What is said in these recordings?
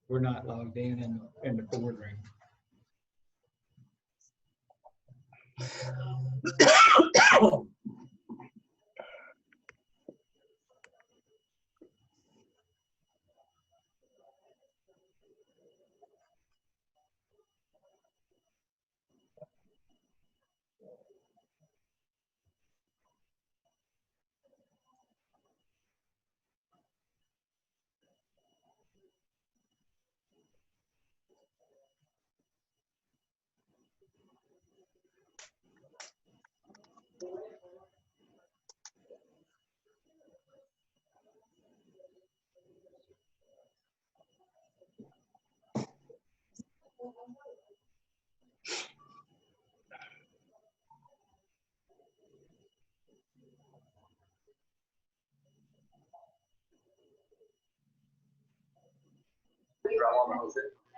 we're not logged in the boardroom.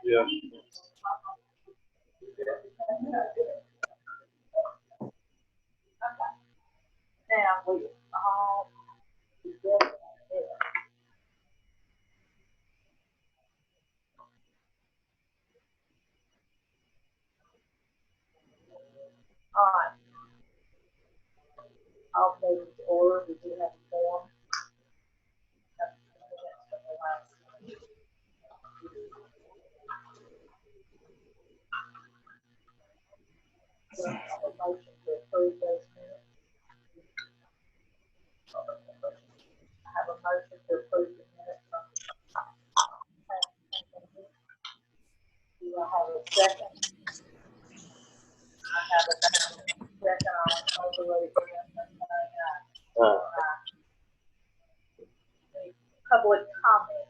Yeah. Now we all right. I'll move to order. We do have a form. So I have a motion to approve those minutes. I have a motion to approve the minutes from. Do I have a second? I have a second on overlay. Public comment.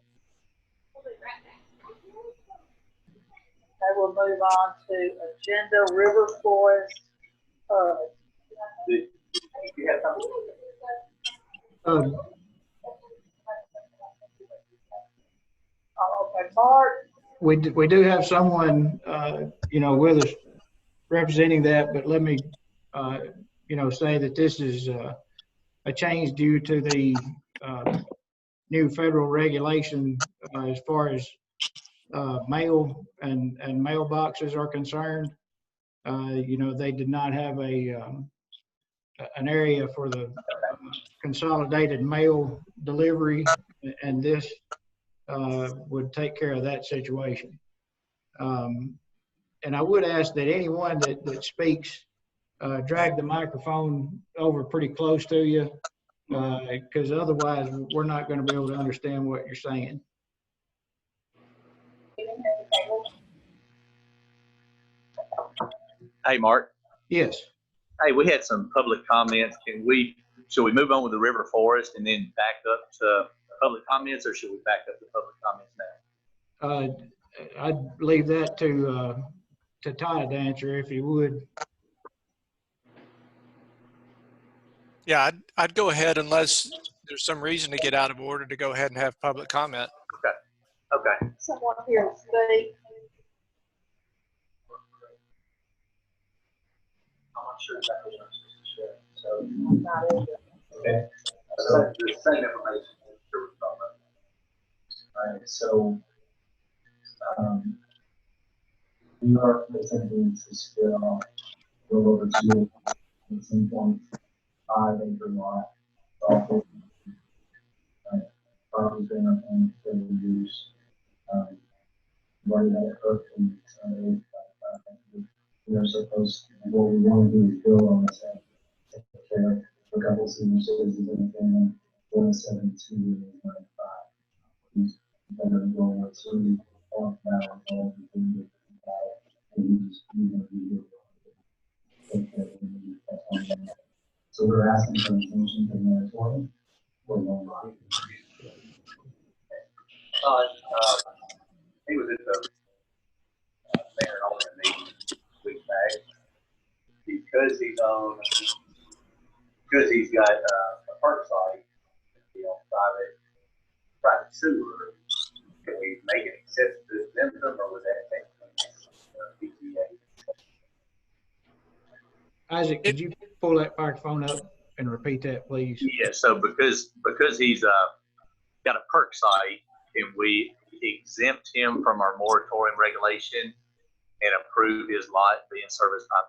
Okay, we'll move on to agenda River Forest. You have something? Okay, Mark. We do have someone, with us representing that, but let me, say that this is a change due to the new federal regulation as far as mail and mailboxes are concerned. They did not have an area for the consolidated mail delivery, and this would take care of that situation. And I would ask that anyone that speaks drag the microphone over pretty close to you, because otherwise we're not going to be able to understand what you're saying. Hey, Mark. Yes. Hey, we had some public comments. Should we move on with the River Forest and then back up to public comments, or should we back up to public comments now? I'd leave that to Todd to answer, if you would. Yeah, I'd go ahead unless there's some reason to get out of order to go ahead and have public comment. Okay. Someone here to speak. I'm not sure exactly what I'm supposed to share. So, Not either. okay. So the same information. All right. So, we are attempting to split off a little over 2.5 acre lot. Property's been on for use. Running that hook and we are supposed to, what we want to do is build on this and take care of a couple of senior citizens in the family, 172 and 95. He's better than going to talk about all the things that and he's going to be take care of them. So we're asking for an extension to the moratorium for one lot. He was at the mayor and alderman meeting weeks back because he's got a park site, private sewer. Can we make it accepted to them, or would that take PTA? Isaac, could you pull that microphone up and repeat that, please? Yeah. So because he's got a perk site, and exempt him from our moratorium regulation and approve his lot being serviced by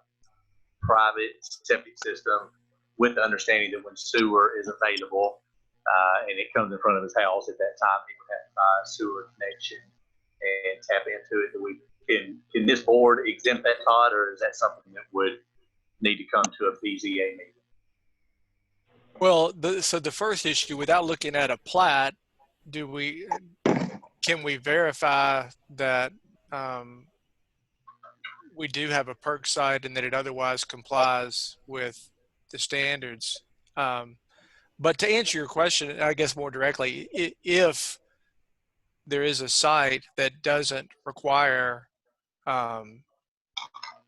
private septic system with the understanding that when sewer is available, and it comes in front of his house at that time, he would have to buy a sewer connection and tap into it. Can this board exempt that, Todd, or is that something that would need to come to a BZA meeting? Well, so the first issue, without looking at a plat, can we verify that we do have a perk site and that it otherwise complies with the standards? But to answer your question, I guess more directly, if there is a site that doesn't require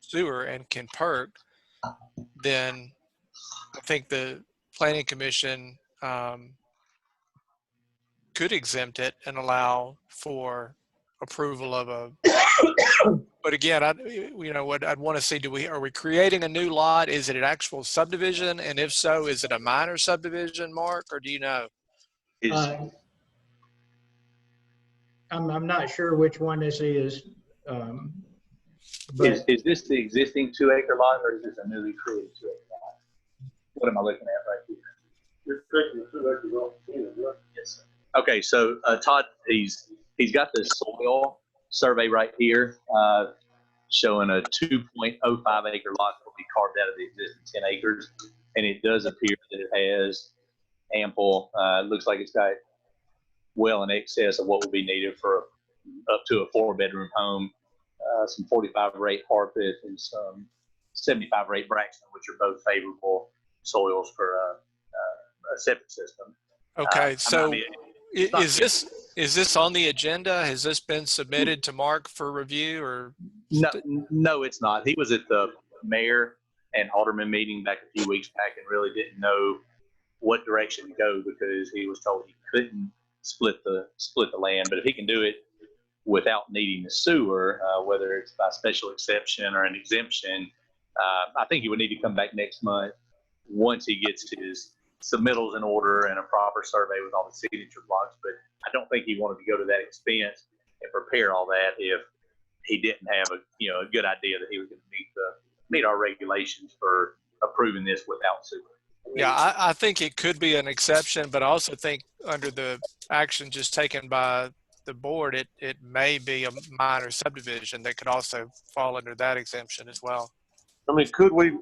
sewer and can perk, then I think the Planning Commission could exempt it and allow for approval of a. But again, what I'd want to see, are we creating a new lot? Is it an actual subdivision? And if so, is it a minor subdivision, Mark, or do you know? I'm not sure which one this is. But Is this the existing 2-acre lot, or is this a newly created 2-acre lot? What am I looking at right here? You're taking the 2 acres off the field, right? Yes, sir. Okay, so Todd, he's got the soil survey right here, showing a 2.05 acre lot that will be carved out of the existing 10 acres, and it does appear that it has ample. Looks like it's got well in excess of what would be needed for up to a 4-bedroom home. Some 45 rate Harpeth and some 75 rate Braxton, which are both favorable soils for a septic system. Okay, so is this on the agenda? Has this been submitted to Mark for review, or? No, it's not. He was at the mayor and alderman meeting back a few weeks back and really didn't know what direction to go because he was told he couldn't split the land. But if he can do it without needing the sewer, whether it's by special exception or an exemption, I think he would need to come back next month once he gets his submittals in order and a proper survey with all the signature blocks. But I don't think he wanted to go to that expense and prepare all that if he didn't have a good idea that he was going to meet our regulations for approving this without sewer. Yeah, I think it could be an exception, but I also think under the action just taken by the board, it may be a minor subdivision that could also fall under that exemption as well. I mean, could we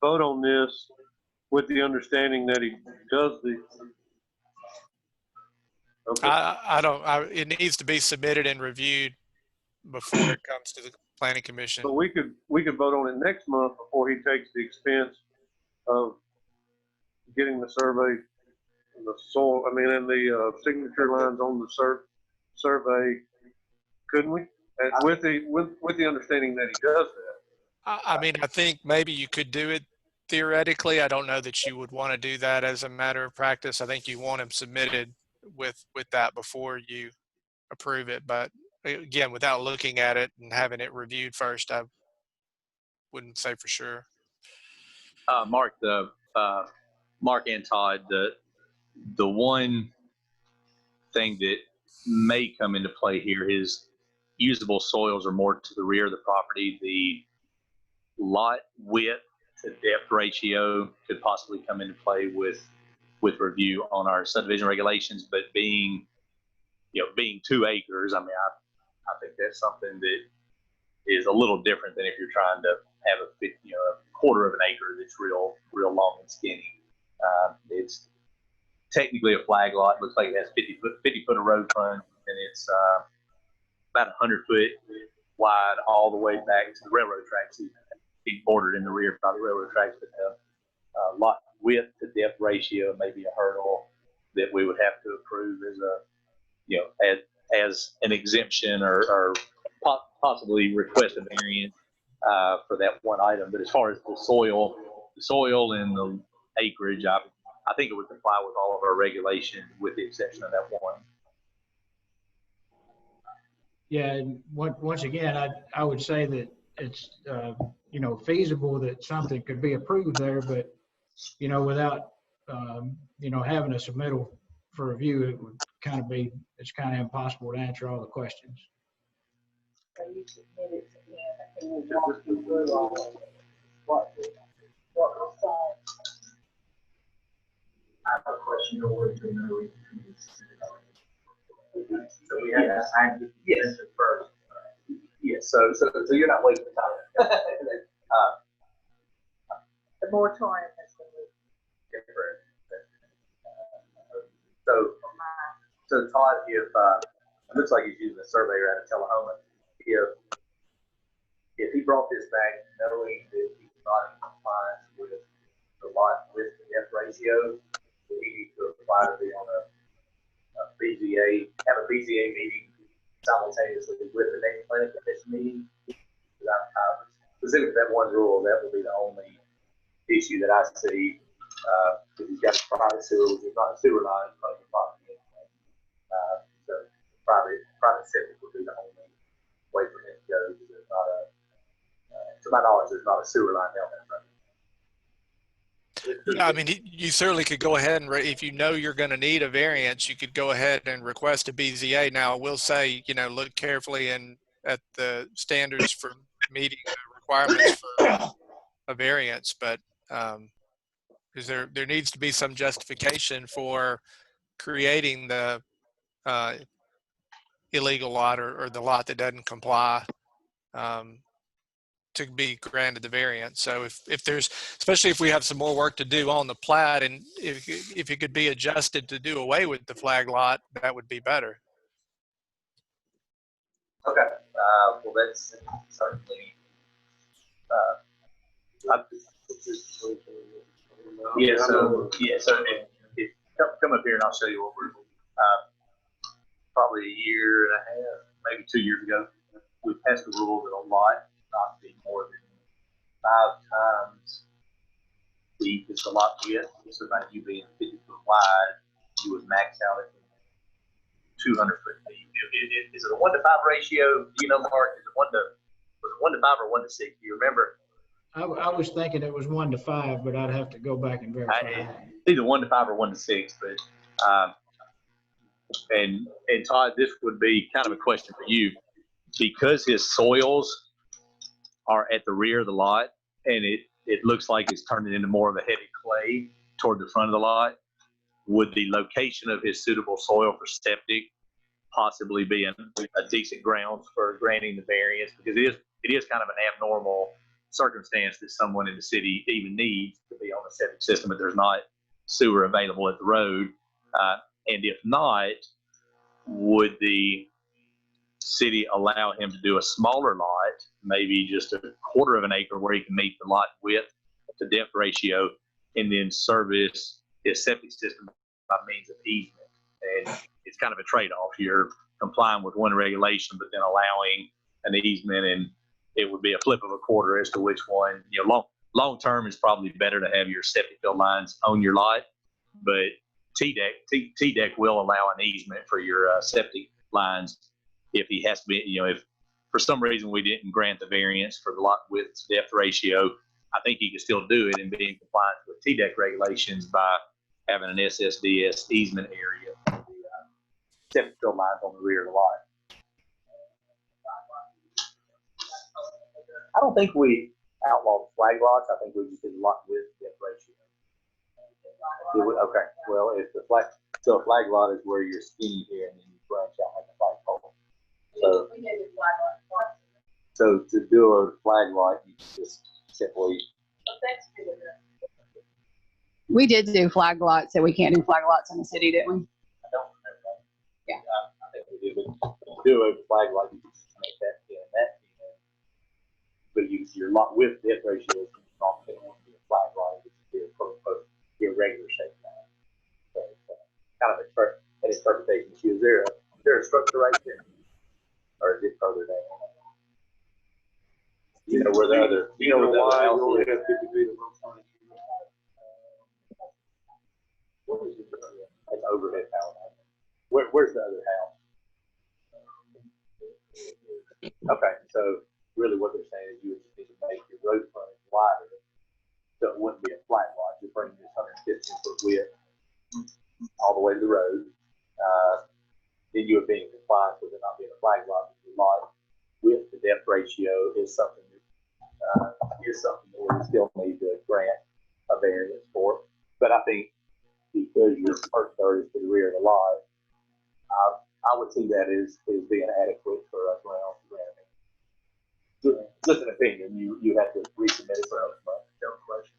vote on this with the understanding that he does the? Okay. It needs to be submitted and reviewed before it comes to the Planning Commission. So we could vote on it next month before he takes the expense of getting the survey, the soil, and the signature lines on the survey, couldn't we? And with the understanding that he does that. I mean, I think maybe you could do it theoretically. I don't know that you would want to do that as a matter of practice. I think you want them submitted with that before you approve it. But again, without looking at it and having it reviewed first, I wouldn't say for sure. Mark and Todd, the one thing that may come into play here is usable soils are more to the rear of the property. The lot width to depth ratio could possibly come into play with review on our subdivision regulations, but being 2 acres, I think that's something that is a little different than if you're trying to have a quarter of an acre that's real long and skinny. It's technically a flag lot. It looks like it has 50 foot of road front, and it's about 100 foot wide all the way back to the railroad tracks. It's bordered in the rear by the railroad tracks, but the lot width to depth ratio may be a hurdle that we would have to approve as an exemption or possibly request a variance for that one item. But as far as the soil and the acreage, I think it would comply with all of our regulations with the exception of that one. yeah, and once again, I would say that it's feasible that something could be approved there, but without having a submittal for review, it would it's kind of impossible to answer all the questions. So you submit it to him and he will walk you through all of it. What was signed. I have a question over to know. So we have to sign the yes first. Yes, so you're not wasting time. The moratorium has been Different. So Todd, if it looks like he's using a surveyor out of Tullahoma, if he brought this back knowing that he's not in compliance with the lot width to depth ratio, that he needs to apply to be on a BZA, have a BZA meeting simultaneously with the next planning commission meeting. Specifically that one rule, that will be the only issue that I see. If he's got a private sewer, which is not a sewer line, it's not a property anyway. So private septic would be the only way for him to go. There's not to my knowledge, there's not a sewer line down that road. Yeah, I mean, you certainly could go ahead and, if you know you're going to need a variance, you could go ahead and request a BZA. Now, I will say, look carefully at the standards for meeting the requirements for a variance, but because there needs to be some justification for creating the illegal lot or the lot that doesn't comply to be granted the variance. So if there's, especially if we have some more work to do on the plat, and if it could be adjusted to do away with the flag lot, that would be better. Okay. Well, that's certainly. So if come up here and I'll show you what we're. Probably a year and a half, maybe 2 years ago, we passed a rule that a lot not be more than 5 times deep as the lot width. So by you being 50 foot wide, you would max out at 200 foot deep. Is it a 1 to 5 ratio? Do you know, Mark? Is it was it 1 to 5 or 1 to 6? Do you remember? I was thinking it was 1 to 5, but I'd have to go back and verify. Either 1 to 5 or 1 to 6, but and Todd, this would be kind of a question for you, because his soils are at the rear of the lot, and it looks like it's turning into more of a heavy clay toward the front of the lot. Would the location of his suitable soil for septic possibly be a decent grounds for granting the variance? Because it is kind of an abnormal circumstance that someone in the city even needs to be on a septic system if there's not sewer available at the road. And if not, would the city allow him to do a smaller lot, maybe just 1/4 of an acre, where he can meet the lot width to depth ratio, and then service his septic system by means of easement? And it's kind of a trade-off. You're complying with one regulation, but then allowing an easement, and it would be a flip of a quarter as to which one. Long term is probably better to have your septic field lines on your lot, but TDEC will allow an easement for your septic lines if he has to be, if for some reason we didn't grant the variance for the lot width to depth ratio, I think he could still do it and be in compliance with TDEC regulations by having an SSDS easement area for the septic field lines on the rear of the lot. I don't think we outlawed flag lots. I think we just did lot width to depth ratio. Okay, well, if the flag lot is where you're skinny here and then you branch out like a flagpole. So to do a flag lot, you just simply. We did do flag lots, so we can't do flag lots in the city, didn't we? I don't remember that. Yeah. I think we did, but do a flag lot, you just make that, but your lot width depth ratio is not going to be a flag lot. It's be a regular shape line. So kind of an interpretation issue. Is there a structure right there, or is it further down? You know where the other. You know where the other house only is? have 50 feet of frontage. What is it? That's overhead power line. Where's the other house? Okay, so really what they're saying is you would just need to make your road frontage wider, so it wouldn't be a flat lot. You're bringing this 115 foot width all the way to the road. then you would be in compliance with it not being a flag lot. With the depth ratio is something that we still need to grant a variance for. But I think because your first third is to the rear of the lot, I would see that as being adequate for us around granting. Just an opinion. You have to resubmit it for no question.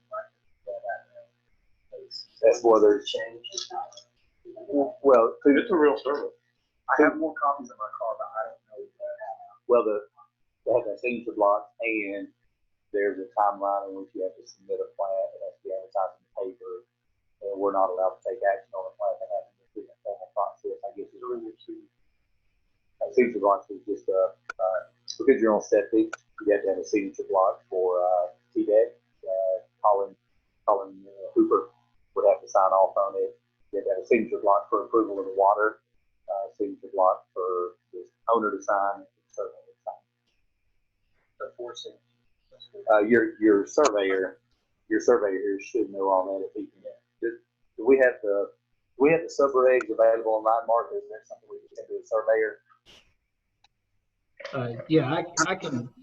That's whether it's changed. Well, It's a real survey. I have more copies in my car, but I don't know that. Well, they have that signature block, and there's a timeline in which you have to submit a plat. It has to be advertised in the paper, and we're not allowed to take action on a plat that happens through the formal process. I guess it's really signature blocks is just because you're on septic, you have to have a signature block for TDEC. Colin Hooper would have to sign off on it. You have to have a signature block for approval of the water, signature block for the owner to sign, and the surveyor to sign. So 4 signatures. Your surveyor here should know all that if he can. Do we have the sub-regs available online, Mark? Is there something we can do with surveyor? Yeah,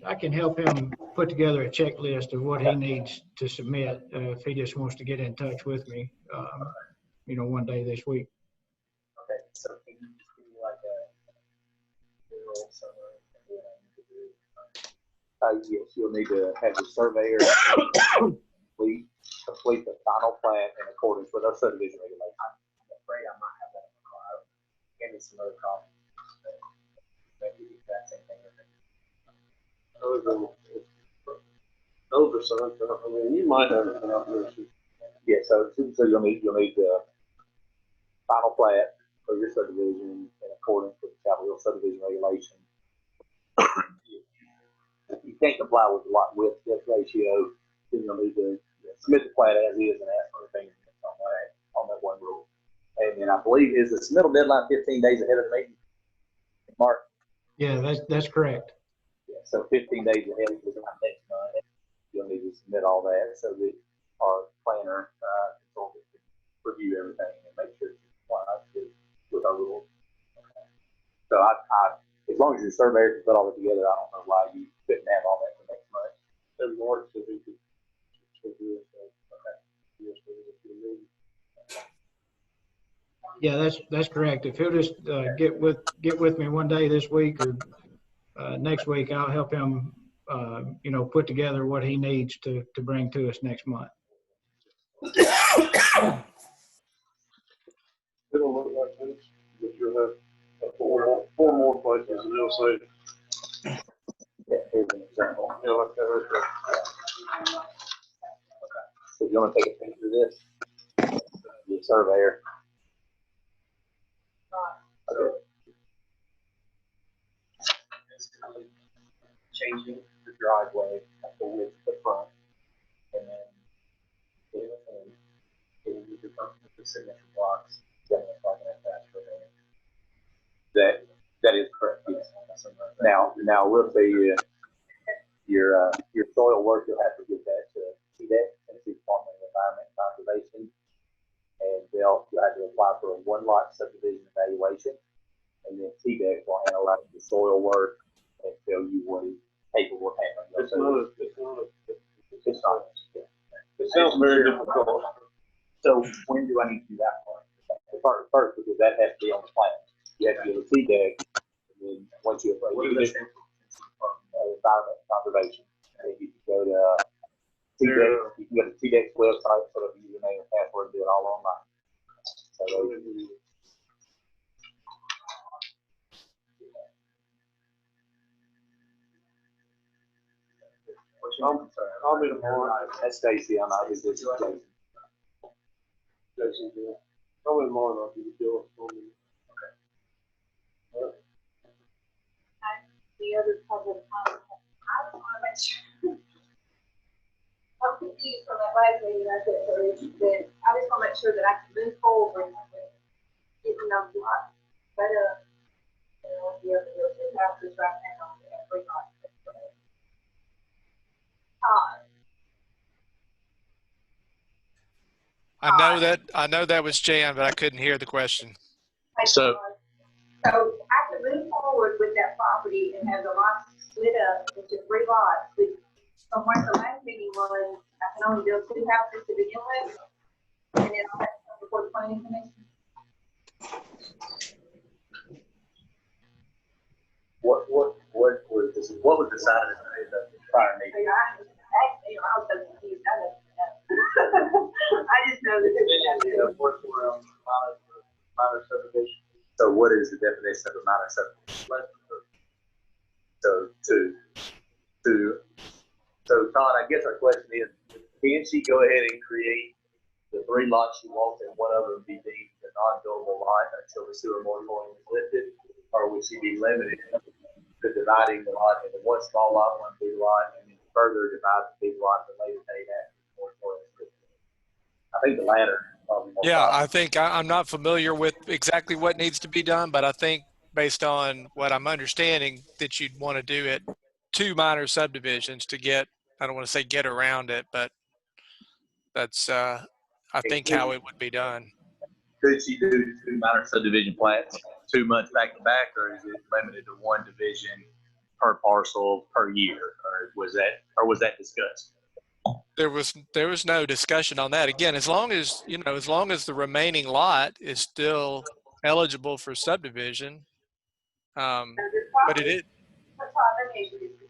I can help him put together a checklist of what he needs to submit if he just wants to get in touch with me, one day this week. Okay, so can you just give me like a little summary of what I need to do? Yes, you'll need to have the surveyor complete the final plan in accordance with our subdivision regulations. I'm afraid I might have that in the car. Give me some other copies. Maybe the exact same thing. Oversight. I mean, you might have it out there. Yeah, so you'll need the final plat for your subdivision in accordance with the Chapel Hill subdivision regulation. If you can't comply with the lot width depth ratio, then you'll need to submit the plat as is and ask for a thing on that one rule. And then I believe is the submittal deadline 15 days ahead of the meeting, Mark? Yeah, that's correct. Yeah, so 15 days ahead is next month. You'll need to submit all that so that our planner consultant can review everything and make sure it's compliant with our rules. Okay. So I as long as your surveyor can put all it together, I don't know why you couldn't have all that for next month. And Mark said he could do it. Okay. Yes, if you need. Yeah, that's correct. If he'll just get with me one day this week or next week, I'll help him, put together what he needs to bring to us next month. It don't look like this, but you'll have four more places and they'll say, Yeah, here's an example. like that right there. Okay. So you want to take a picture of this? The surveyor. Okay. Changing the driveway at the width of the front, and then getting the signature blocks, then it's like an attached for that is correct. Yes. Now we'll say your soil work, you'll have to get that to TDEC, Tennessee Department of Environment and Conservation, and you'll have to apply for a one lot subdivision evaluation, and then TDEC will analyze the soil work and tell you what is paperwork happening. It's not. It sounds very difficult. So when do I need to do that part? First, because that has to be on the plan. You have to go to TDEC, and then once you apply, you can Environment and Conservation, and you can go to TDEC. You can go to TDEC's website, put up a username and password, and do it all online. So I'll be tomorrow. that's Stacy. I'm not his Jason. Jason, yeah. I'll be tomorrow. I'll give you the deal. The other public comment, I just want to make sure. I'm confused from that last meeting I said, that I just want to make sure that I can move forward with getting those lots set up. The other two houses right now, we have 3 lots. I know that was Jan, but I couldn't hear the question. So So I could move forward with that property and have the lots split up into 3 lots. From where the last meeting was, I can only build 2 houses to begin with. And then I'll have to come before the planning commission. What was decided in the prior meeting? Actually, I was so confused. I don't know. I just know that there's Minor subdivision. So what is the definition of a minor subdivision? So Todd, I guess our question is, can she go ahead and create the 3 lots she wants and one of them be deemed a non-buildable lot until the sewer moratorium is lifted? Or would she be limited to dividing the lot into one small lot, one big lot, and then further divide the big lot at a later date after the moratorium is lifted? I think the latter. is probably more Yeah, probable. I think I'm not familiar with exactly what needs to be done, but I think based on what I'm understanding that you'd want to do it 2 minor subdivisions to get, I don't want to say get around it, but that's, I think how it would be done. Could she do 2 minor subdivision plats 2 months back to back, or is it limited to 1 division per parcel per year, or was that discussed? There was no discussion on that. Again, as long as the remaining lot is still eligible for subdivision, but it is. The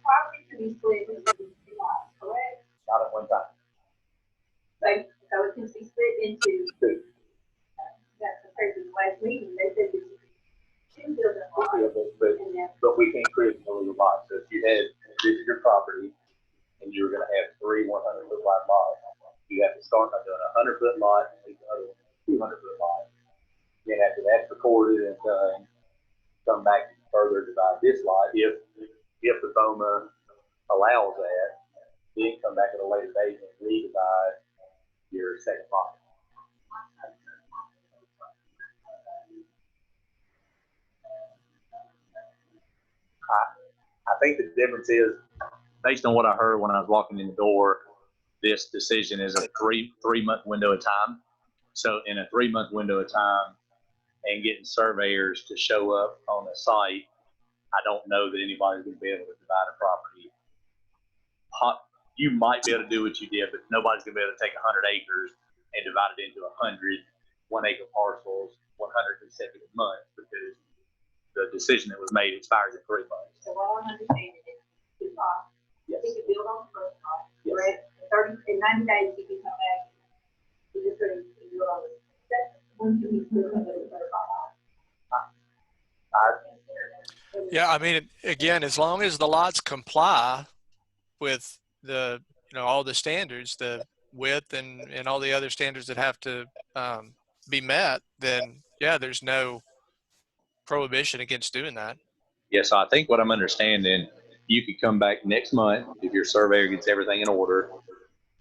property can be split into 2 lots, correct? Not at one time. So it can be split into 2. That's compared to the last meeting, they said that you could 2 building lots. And then But we can't create a little lot. So if you had, this is your property, and you were going to have 3 100-foot wide lots, you have to start by doing a 100-foot lot and leave the other 200-foot lot. Then after that's recorded and done, come back and further divide this lot if the FOMA allows that. Then come back at a later date and re-divide your second lot. I think the difference is, based on what I heard when I was walking in the door, this decision is a three-month window of time. So in a 3-month window of time and getting surveyors to show up on the site, I don't know that anybody's going to be able to divide a property. You might be able to do what you did, but nobody's going to be able to take 100 acres and divide it into 100 1-acre parcels, 100 consecutive months, because the decision that was made expires in 3 months. So what I'm understanding is 2 lots. Yes. You can build on the first lot, Yes. correct? In 90 days, you can come back. You just sort of build on the second. When can you build on the third lot? Yeah, I mean, again, as long as the lots comply with the, all the standards, the width and all the other standards that have to be met, then yeah, there's no prohibition against doing that. Yeah, so I think what I'm understanding, you could come back next month if your surveyor gets everything in order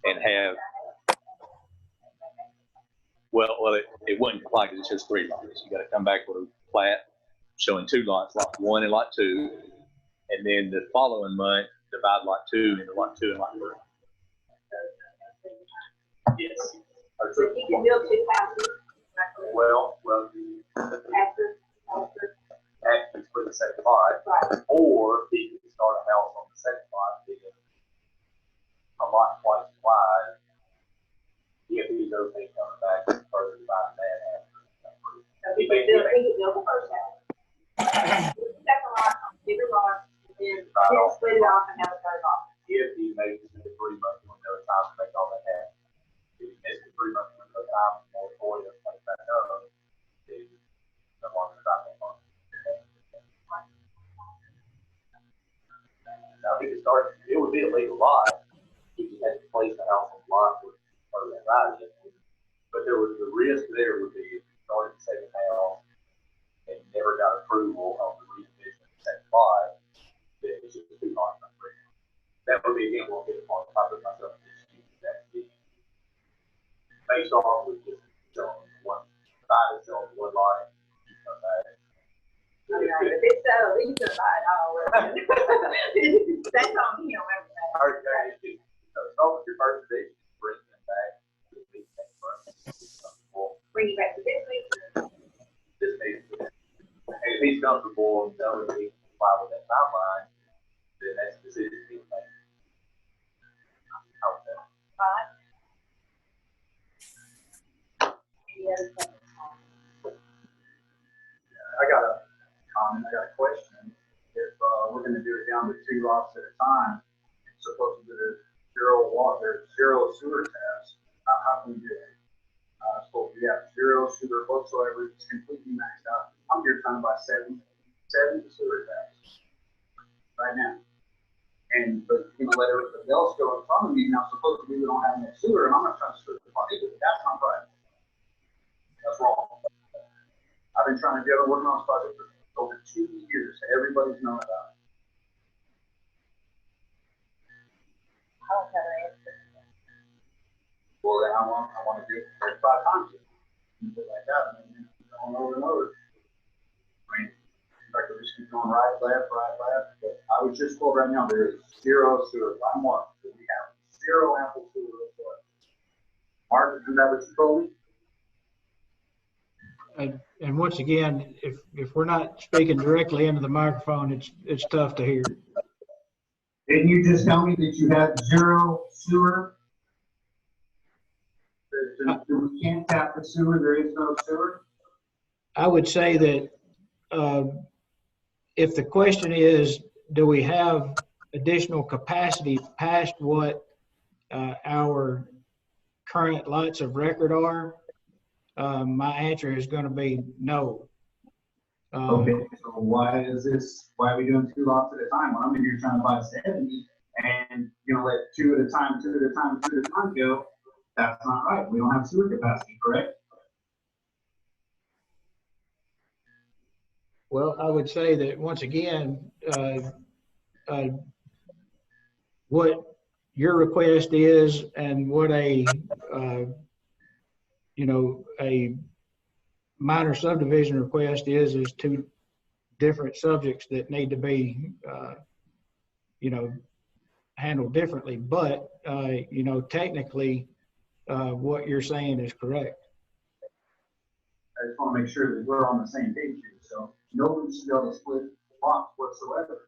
and have, it wouldn't comply because it's just 3 lots. You got to come back with a plat showing 2 lots, lot 1 and lot 2, and then the following month divide lot 2 into lot 2 and lot 3. Yes. So you can build 2 houses. Well, After. actually for the second lot, Right. or he could start a house on the second lot, being a lot twice as wide. If he's okay coming back and further divide that after. So he can build the first house. Second lot, bigger lot, and then split it off and have a third lot. If he makes it a 3-month window of time to make all that happen. If he misses a 3-month window of time, or to make that done, then no longer stop that month. Now, he could start, it would be a legal lot. He just had to place the house on the lot with part of that value. But there was the risk there would be if you started the second house and never got approval of the redivision of the second lot, then it's just too hard. That would be, again, we'll get on top of myself. That would be based off with just showing one side, showing one line. You come back. If it's so, we can divide all of it. That's on him, everything. Okay, start with your first vision, bring them back to the meeting next month. Bring it back to this week. This meeting. And if he's comfortable knowing that we can comply with that timeline, then that's the decision being made. How's that? Right? Any other questions? I got a comment, I got a question. If, we're gonna do it down to 2 lots at a time, it's supposed to be zero water, zero sewer taps, how can we do it? Supposed to have zero sewer whatsoever, it's completely maxed out. I'm here trying to buy 70 sewer taps right now. And, but, you know, let everybody else go in front of me, now supposedly we don't have enough sewer, and I'm not trying to split the party, but that's not right. That's wrong. I've been trying to get working on this project for over 2 years. Everybody's known about it. I don't have an answer. Well, then I want to do it 35 times. Like that. I mean, over and over. I mean, in fact, we just keep going right, left. But I was just told right now there is zero sewer. I'm one. We have zero ample sewer whatsoever. Mark, isn't that what you told me? And once again, if we're not speaking directly into the microphone, it's tough to hear. Didn't you just tell me that you had zero sewer? We can't tap the sewer, there is no sewer? I would say that if the question is, do we have additional capacity past what our current lots of record are, my answer is going to be no. Okay, so why are we doing 2 lots at a time? When I'm in here trying to buy 70 and, you know, let 2 at a time go, that's not right. We don't have sewer capacity, correct? Well, I would say that once again, what your request is and what a minor subdivision request is 2 different subjects that need to be, handled differently. But, technically, what you're saying is correct. I just want to make sure that we're on the same page here. So nobody should be able to split lots whatsoever.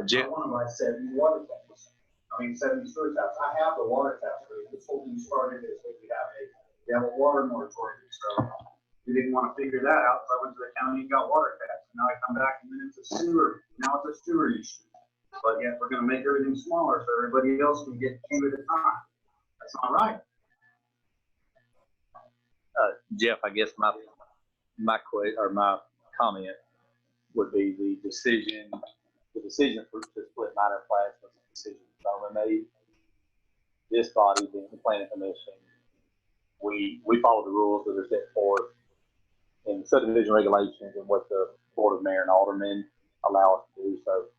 Jeff, I want to buy 70 water taps. 70 sewer taps. I have the water taps. This whole thing started is that we have a water moratorium. So we didn't want to figure that out. So I went to the county and got water taps. And now I come back and then it's a sewer. Now it's a sewer issue. But yet we're going to make everything smaller so everybody else can get 2 at a time. That's not right. Jeff, I guess my comment would be the decision to split minor plats was a decision Bowman made. This body, being the planning commission, we follow the rules that are set forth in the subdivision regulations and what the Board of Mayor and Aldermen allow us to do. So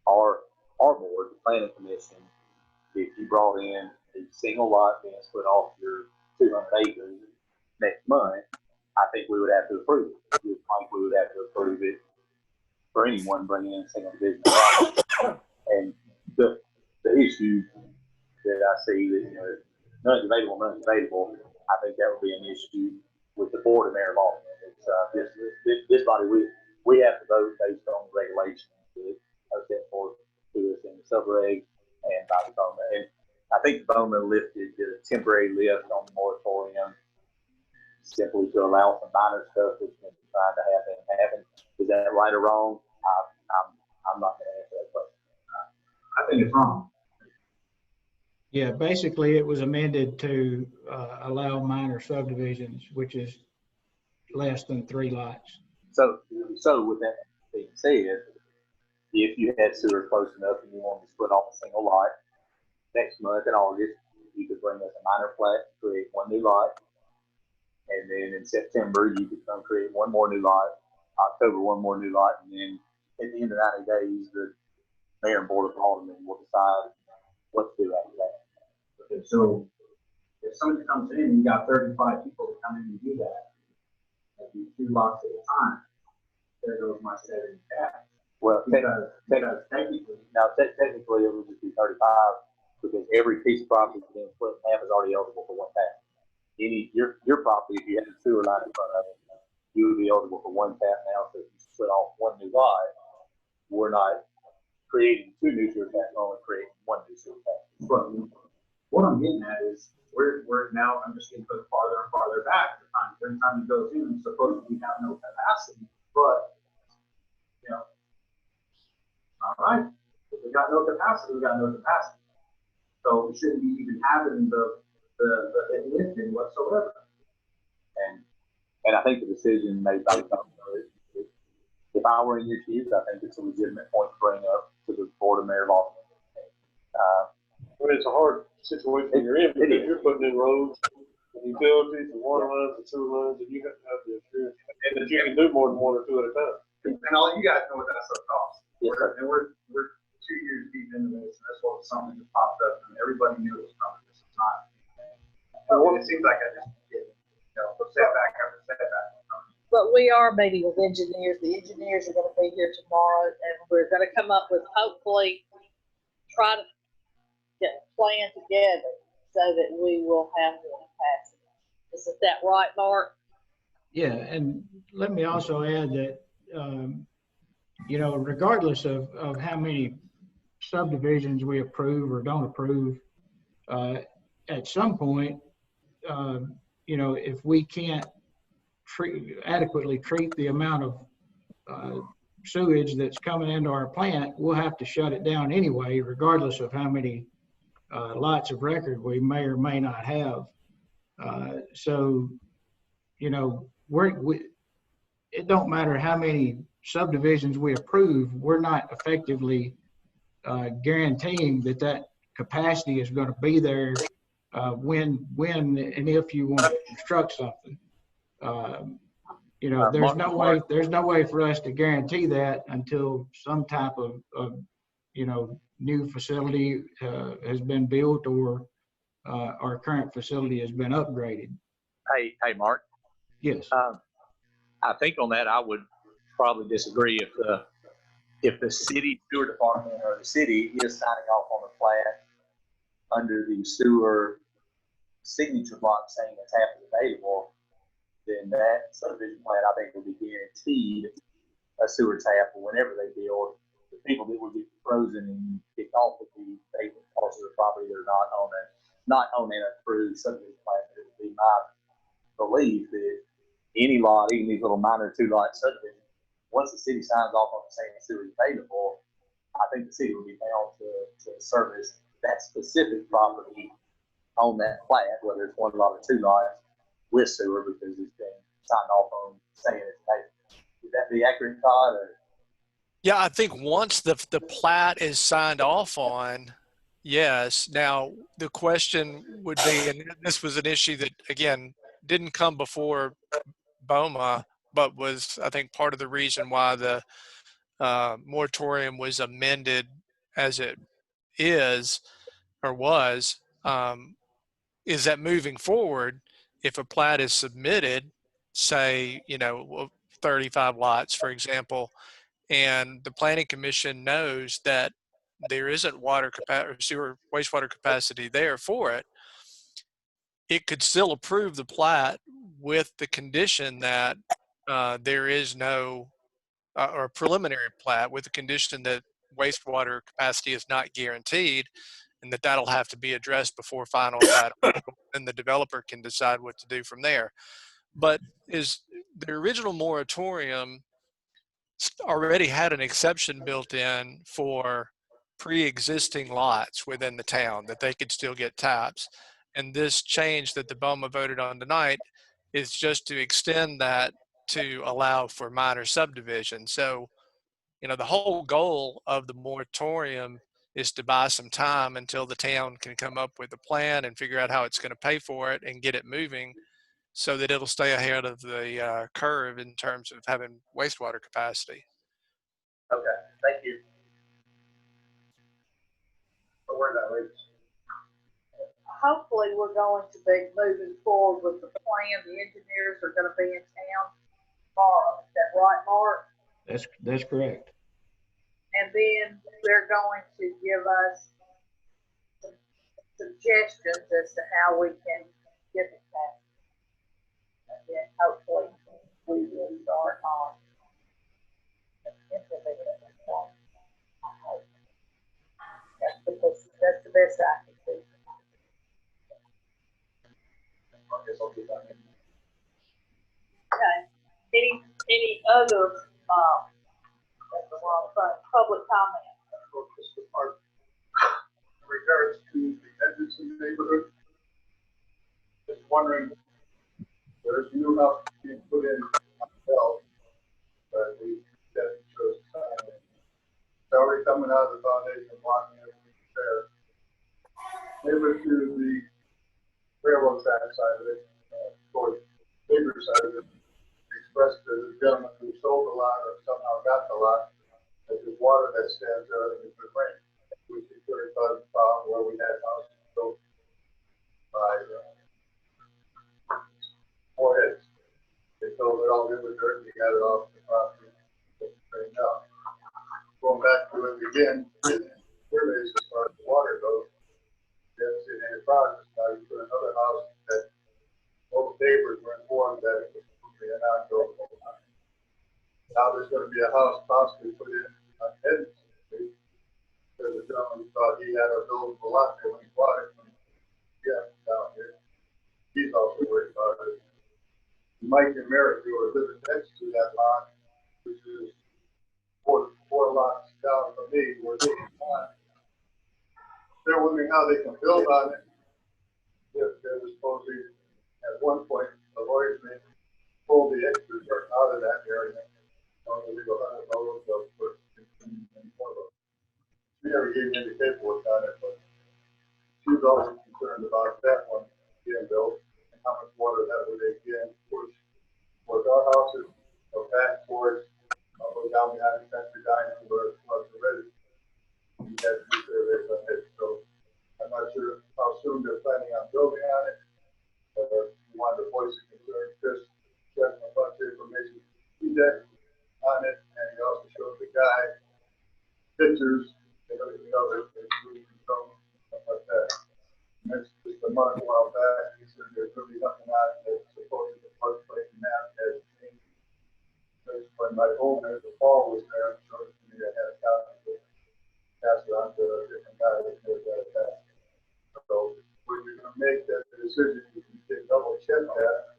our board, the planning commission, if you brought in a single lot being split off your 200 acres next month, I think we would have to approve it. We would have to approve it for anyone bringing in a single division. And the issue that I see that, none's available, I think that would be an issue with the Board of Mayor and Aldermen. It's this body, we have to vote based on regulations that are set forth to us in the subreg and by the Bowman. And I think the Bowman did a temporary lift on the moratorium simply to allow some minor stuff that's been trying to happen. Is that right or wrong? I'm not going to answer that question. I think it's wrong. Yeah, basically it was amended to allow minor subdivisions, which is less than 3 lots. So with that being said, if you had sewer close enough and you wanted to split off a single lot, next month in August, you could bring us a minor plat, create 1 new lot. And then in September, you could come create 1 more new lot, October, 1 more new lot. And then at the end of 90 days, the mayor and board of aldermen will decide what to do after that. Okay, so if somebody comes in and you got 35 people to come in and do that, and do 2 lots at a time, there goes my 70 tax. Well, Because technically, technically it would just be 35 because every piece of property that's being split in half is already eligible for 1 tax. Your property, if you had a sewer line in front of it, you would be eligible for one tap now. So if you split off one new lot, we're not creating two new sewer taps, we're only creating one new sewer tap. But what I'm getting at is we're now, I'm just getting put farther and farther back. Every time it goes in, supposedly we have no capacity, but, you know, all right, if we got no capacity, we got no capacity. So we shouldn't be even having the lifting whatsoever. And I think the decision made by the governor, if I were in your shoes, I think it's a legitimate point to bring up to the Board of Mayor Law. I mean, it's a hard situation you're in because you're putting in roads and utilities and water lines and sewer lines, and you have to have the assurance and that you can do more than one or two at a time. And all you guys know what that stuff costs. Yes, sir. And we're 2 years deep into this, and that's what something just popped up, and everybody knew it was coming. This is not. It seems like I just get, setback after setback. But we are meeting with engineers. The engineers are gonna be here tomorrow, and we're gonna come up with, hopefully, try to get a plan together so that we will have more capacity. Isn't that right, Mark? Yeah, and let me also add that, regardless of how many subdivisions we approve or don't approve, at some point, if we can't adequately treat the amount of sewage that's coming into our plant, we'll have to shut it down anyway, regardless of how many lots of record we may or may not have. It don't matter how many subdivisions we approve, we're not effectively guaranteeing that capacity is going to be there when and if you want to construct something. There's no way for us to guarantee that until some type of new facility has been built or our current facility has been upgraded. Hey, Mark. Yes. I think on that I would probably disagree if the city sewer department or the city is signing off on the plan under the sewer signature block saying the tap is available, then that subdivision plan I think will be guaranteed a sewer tap whenever they build. The people that will get frozen and kicked off would be vacant parts of the property that are not on an approved subdivision plan. It would be my belief that any lot, even these little minor 2-lot subdivisions, once the city signs off on the saying the sewer is available, I think the city will be bound to service that specific property on that plat, whether it's 1 lot or 2 lots with sewer, because it's been signed off on saying it's available. Would that be accurate, Todd? Or? Yeah, I think once the plat is signed off on, yes. Now, the question would be, and this was an issue that, again, didn't come before BOMA, but was, I think, part of the reason why the moratorium was amended as it is or was, is that moving forward, if a plat is submitted, say, 35 lots, for example, and the planning commission knows that there isn't water capacity or sewer wastewater capacity there for it, it could still approve the plat with the condition that there is no, or preliminary plat with the condition that wastewater capacity is not guaranteed, and that'll have to be addressed before final plat approval, and the developer can decide what to do from there. But is the original moratorium already had an exception built in for pre-existing lots within the town that they could still get taps. And this change that the BOMA voted on tonight is just to extend that to allow for minor subdivision. So, the whole goal of the moratorium is to buy some time until the town can come up with a plan and figure out how it's going to pay for it and get it moving so that it'll stay ahead of the curve in terms of having wastewater capacity. Okay, thank you. So where that leads? Hopefully, we're going to be moving forward with the plan. The engineers are gonna be in town tomorrow. Is that right, Mark? That's correct. And then they're going to give us some suggestions as to how we can get the tax. And then hopefully we will start on implementing this one. I hope. That's the best I can do. I guess I'll do that. Okay, any other, that's the wrong thing, public comment? In regards to the Edmondson neighborhood, just wondering, there's new house being put in on Bell, but we that shows sign. It's already coming out of the foundation, blocking everything there. Neighbor to the railroad track side of it, towards the bigger side of it, expressed to the gentleman who sold the lot or somehow got the lot, that there's water that stands there, that it's been rain. We secured a problem where we had houses built by four heads. They filled it all in with dirt, and they got it off the property, straightened out. Going back to it again, surveys as far as the water goes, we haven't seen any progress. Now you put another house that both neighbors were informed that it was completely an outdoor. Now there's going to be a house possibly put in on Edmondson Street. Because the gentleman thought he had a buildable lot there when he bought it. Yeah, down here. He's also worried about it. Mike and Merritt, who are living next to that lot, which is four lots down from me, where they can find. They're wondering how they can build on it. If they're supposedly, at one point, the lawyers may pull the extra dirt out of that area. Only leave 100 loads of for 16 and more loads. We never gave any paperwork on it, but she was always concerned about that one being built and how much water that would again push towards our houses or back towards, go down behind the country dining where it was already. We had two surveys on it, so I'm not sure how soon they're planning on building on it. But we wanted to voice a concern. Chris sent a bunch of information on it, and he also showed the guy pictures. They don't even know that they're moving from stuff like that. And that's just a month a while back. He said there's really nothing on it that's supposed to be floodplain map has changed. Because when my owner, the fall was there, and showed it to me, I had a copy of it. Pass it on to a different guy that knows that. So when you're going to make that decision, you can double check that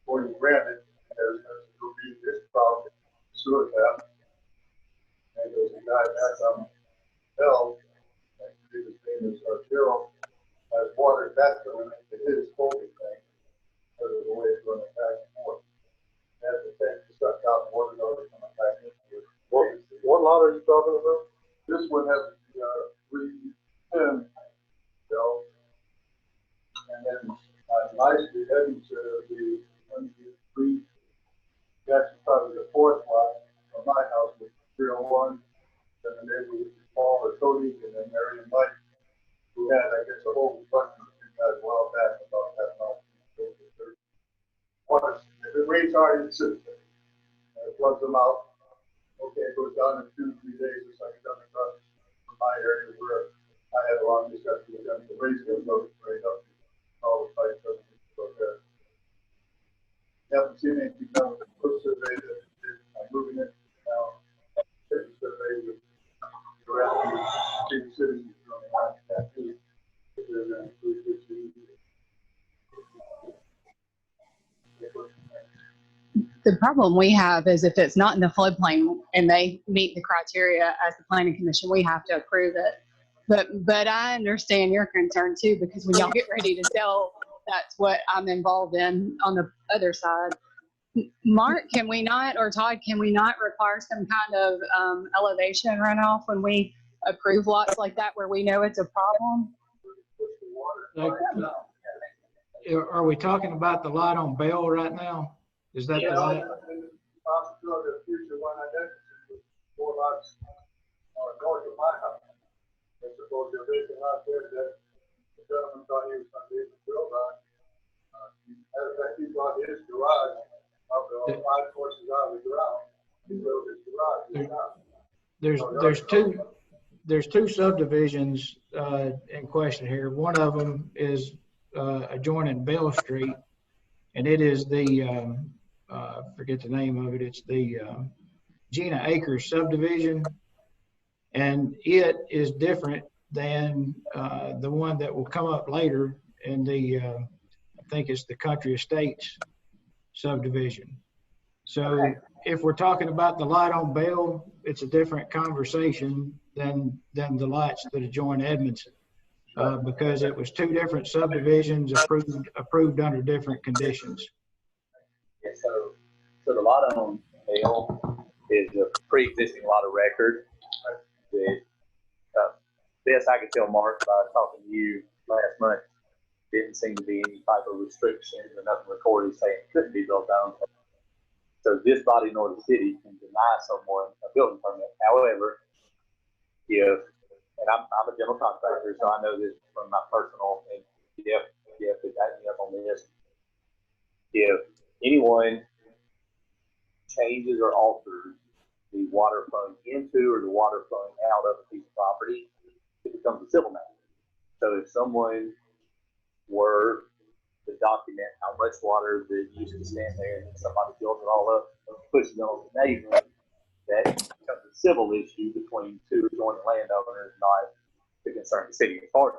before you grant it. There's going to be this problem, sewer tap. And there's a guy back on Bell, and his name is Gerald, has water back to him to his holding tank because of the way it's running back and forth. That's the tank to suck out water over coming back into it. What lot are you talking about? This one has 310 Bell. And then my street, Edmondson, the 1, 2, 3, that's probably the fourth lot of my house with 301. Then the neighbor was Paul or Cody, and then Mary and Mike, who had, I guess, a whole discussion with you guys a while back about that house. Once, if it rains hard, it sits there. And it floods them out. Okay, it goes down in 2-3 days, it's like it doesn't across from my area where I had a long discussion with them. The raise goes up, right up. All the pipes doesn't go there. Haven't seen anything done with the first survey that I'm moving it now. Second survey with around the big cities running on that too. If they're going to include this too. The problem we have is if it's not in the floodplain and they meet the criteria as the planning commission, we have to approve it. But I understand your concern too, because when y'all get ready to sell, that's what I'm involved in on the other side. Mark, can we not, or Todd, can we not require some kind of elevation runoff when we approve lots like that where we know it's a problem? Like, are we talking about the lot on Bell right now? Is that the lot? Possibility of future one identity, 4 lots north of my house. I suppose there is a lot there that the gentleman thought he was going to be able to build on. As a fact, he brought his garage up to 5 horses out of the ground. He built his garage. There's two subdivisions in question here. One of them is adjoining Bell Street, and it is the forget the name of it. It's the Gina Acres subdivision. And it is different than the one that will come up later in the, I think it's the Country Estates subdivision. So if we're talking about the lot on Bell, it's a different conversation than the lots that adjoin Edmondson, because it was two different subdivisions approved under different conditions. Yeah, so the lot on Bell is a pre-existing lot of record. That, best I could tell, Mark, by talking to you last month, didn't seem to be any type of restrictions or nothing recorded saying it couldn't be built on. So this body nor the city can deny someone a building permit. However, and I'm a general contractor, so I know this from my personal, and Jeff is backing me up on this. If anyone changes or alters the water flowing into or the water flowing out of a piece of property, it becomes a civil matter. So if someone were to document how much water that used to stand there and somebody fills it all up and pushes it on the neighbor, that becomes a civil issue between two adjoining landowners, not to concern the city. As far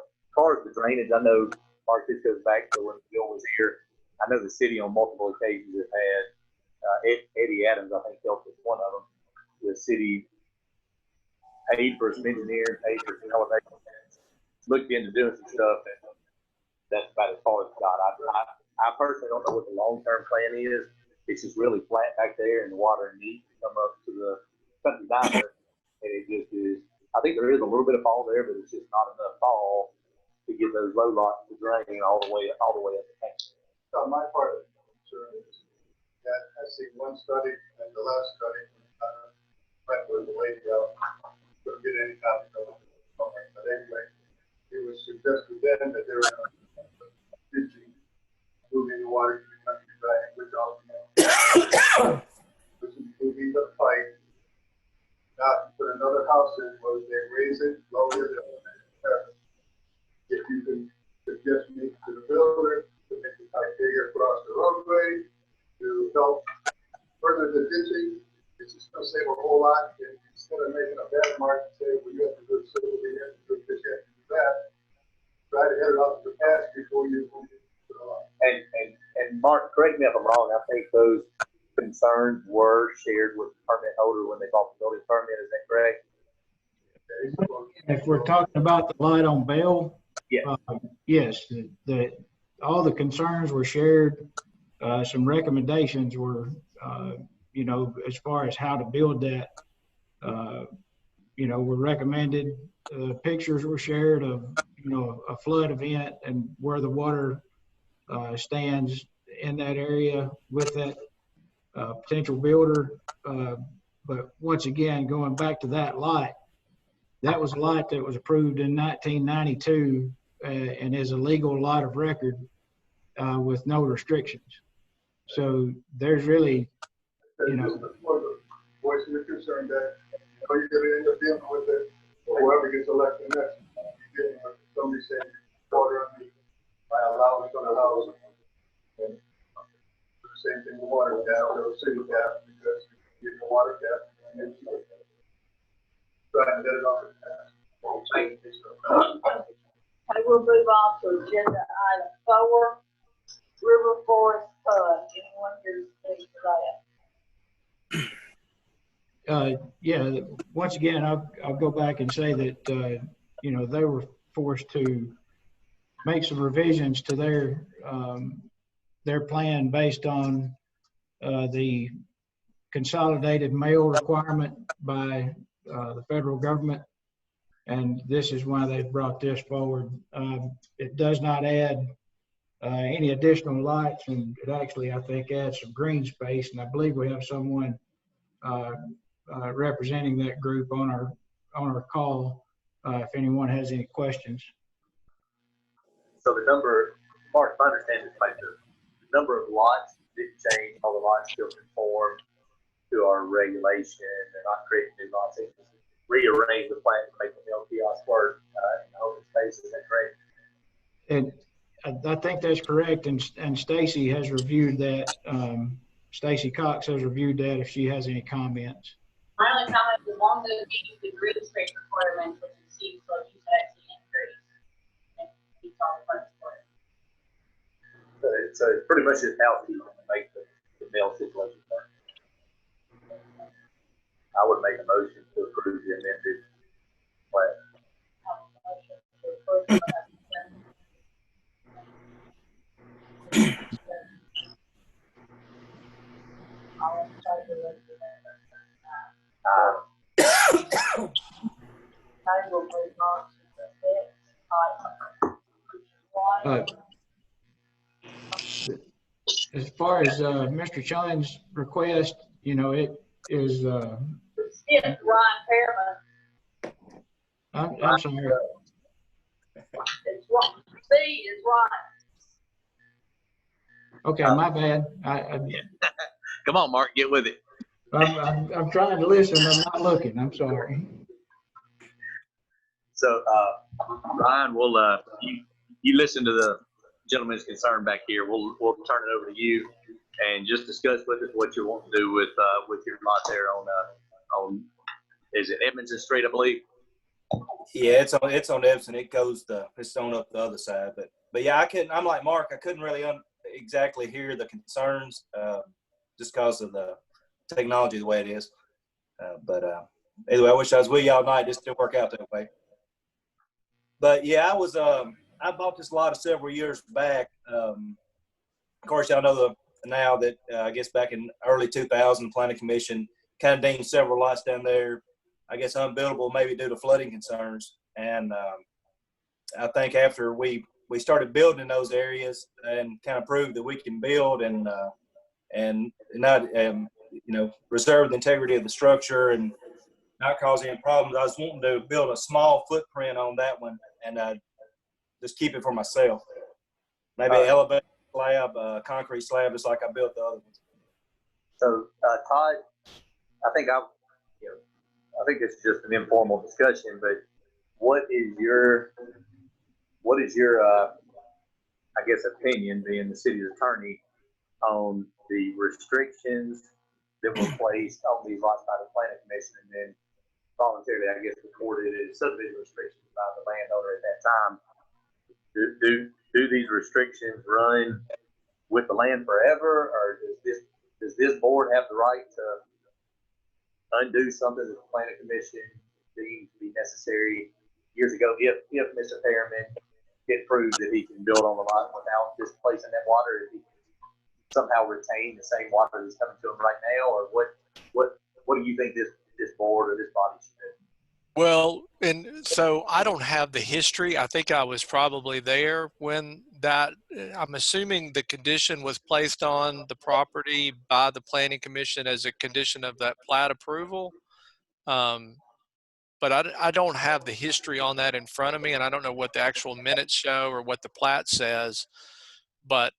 as the drainage, I know, Mark, this goes back to when Bill was here. I know the city on multiple occasions has had, Eddie Adams, I think, helped with one of them. The city paid for some engineering, paid for some elevation, looked into doing some stuff, and that's about as far as it got. I personally don't know what the long-term plan is. It's just really flat back there, and the water needs to come up to the country diner, and it just is. I think there is a little bit of fall there, but it's just not enough fall to get those low lots to drain all the way up the tank. So my part of the concern is that I see one study, and the last study, went with the lady out, couldn't get any copy of it. But anyway, it was suggested then that there was moving the water to the country back, which also, which is moving the pipe, not put another house in, where they raise it, lower it, if you can suggest me to the builder to make the pipe bigger across the roadway, to help further the ditching, it's just gonna save a whole lot, and instead of making a bad mark and say, well, you have to do so, you have to do this, you have to do that, try to head it off the path before you move it to the line. And Mark, correct me if I'm wrong, I think those concerns were shared with the permit holder when they bought the building permit, is that correct? If we're talking about the lot on Bell, Yeah. Yes, all the concerns were shared. Some recommendations were, as far as how to build that, were recommended. Pictures were shared of, a flood event and where the water stands in that area with that potential builder. But once again, going back to that lot, that was a lot that was approved in 1992 and is a legal lot of record with no restrictions. So there's really, Voice your concern that, you're gonna end up dealing with it, or whoever gets elected next, you're dealing with somebody saying, water on me, I allow it, don't allow it. And the same thing with water tap, or city tap, because you get the water tap, and it's try and get it off the tap. Okay, we'll move on to agenda item 4, River Forest PUD. Anyone here to speak to that? Yeah, once again, I'll go back and say that, they were forced to make some revisions to their plan based on the consolidated mail requirement by the federal government. And this is why they brought this forward. It does not add any additional lights, and it actually, I think, adds some green space. And I believe we have someone representing that group on our call if anyone has any questions. So the number, Mark, if I understand this right, the number of lots didn't change, all the lots still conform to our regulation. They're not creating new lots. They just rearrange the plan to make the mail kiosk work in the open space. Is that correct? And I think that's correct. And Stacy has reviewed that Stacy Cox has reviewed that if she has any comments. My only comment is along those meetings, the green space requirements, which it seems like you said, actually increase. And he's all the funds for it. So it's pretty much just housekeeping to make the mail situation work. I would make a motion to approve the amended plan. As far as Mr. Chunn's request, you know, it is. It's Ryan Pearman. I'm sorry. It's Ryan. C is Ryan. Okay, my bad. Come on, Mark, get with it. I'm trying to listen. I'm not looking. I'm sorry. So, Ryan, we'll you listen to the gentleman's concern back here. We'll turn it over to you and just discuss with us what you want to do with your lot there on is it Edmondson Street, I believe? Yeah, it's on Edson. It's on up the other side, but yeah, I'm like Mark. I couldn't really exactly hear the concerns just because of the technology the way it is. But anyway, I wish I was with you all night. This didn't work out that way. But yeah, I bought this lot several years back. Of course, y'all know now that I guess back in early 2000, Planning Commission kind of deemed several lots down there, I guess, unbuildable, maybe due to flooding concerns. And I think after we started building in those areas and kind of proved that we can build and not reserve the integrity of the structure and not cause any problems, I was wanting to build a small footprint on that one and just keep it for myself. Maybe an elevator slab, concrete slab, just like I built the other ones. So, Todd, I think this is just an informal discussion, but what is your I guess opinion, being the city's attorney, on the restrictions that were placed on these lots by the Planning Commission and then voluntarily, I guess, recorded as subdivision restrictions by the landowner at that time? Do these restrictions run with the land forever, or does this board have the right to undo something that the Planning Commission deemed to be necessary years ago if Mr. Pearman can prove that he can build on the lot without displacing that water, if he can somehow retain the same water that's coming to him right now, or what do you think this board or this body should do? Well, and so I don't have the history. I think I was probably there when I'm assuming the condition was placed on the property by the Planning Commission as a condition of that plat approval. But I don't have the history on that in front of me, and I don't know what the actual minutes show or what the plat says. But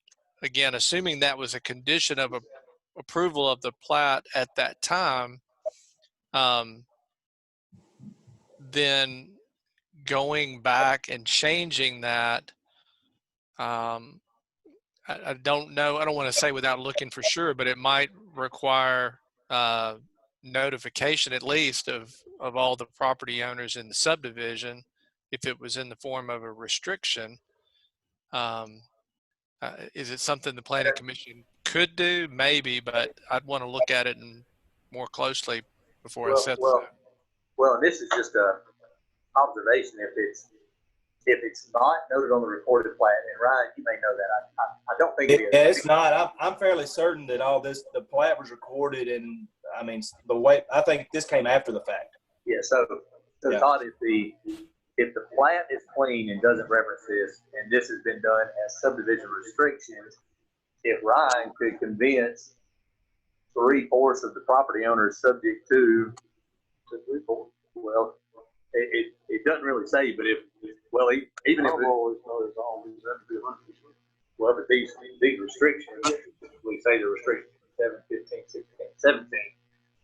again, assuming that was a condition of approval of the plat at that time, then going back and changing that, I don't know. I don't want to say without looking for sure, but it might require notification at least of all the property owners in the subdivision if it was in the form of a restriction. Is it something the Planning Commission could do? Maybe, but I'd want to look at it more closely before I said so. Well, and this is just a observation. If it's not noted on the recorded plat, and Ryan, you may know that. I don't think it is. Yeah, it's not. I'm fairly certain that the plat was recorded, and I mean the way I think this came after the fact. Yeah. So yeah. Todd, if the plat is clean and doesn't reference this, and this has been done as subdivision restrictions, if Ryan could convince 3/4 of the property owners subject to 3/4, well, it doesn't really say, but even if but these restrictions, we say the restrictions 7, 15, 16, 17.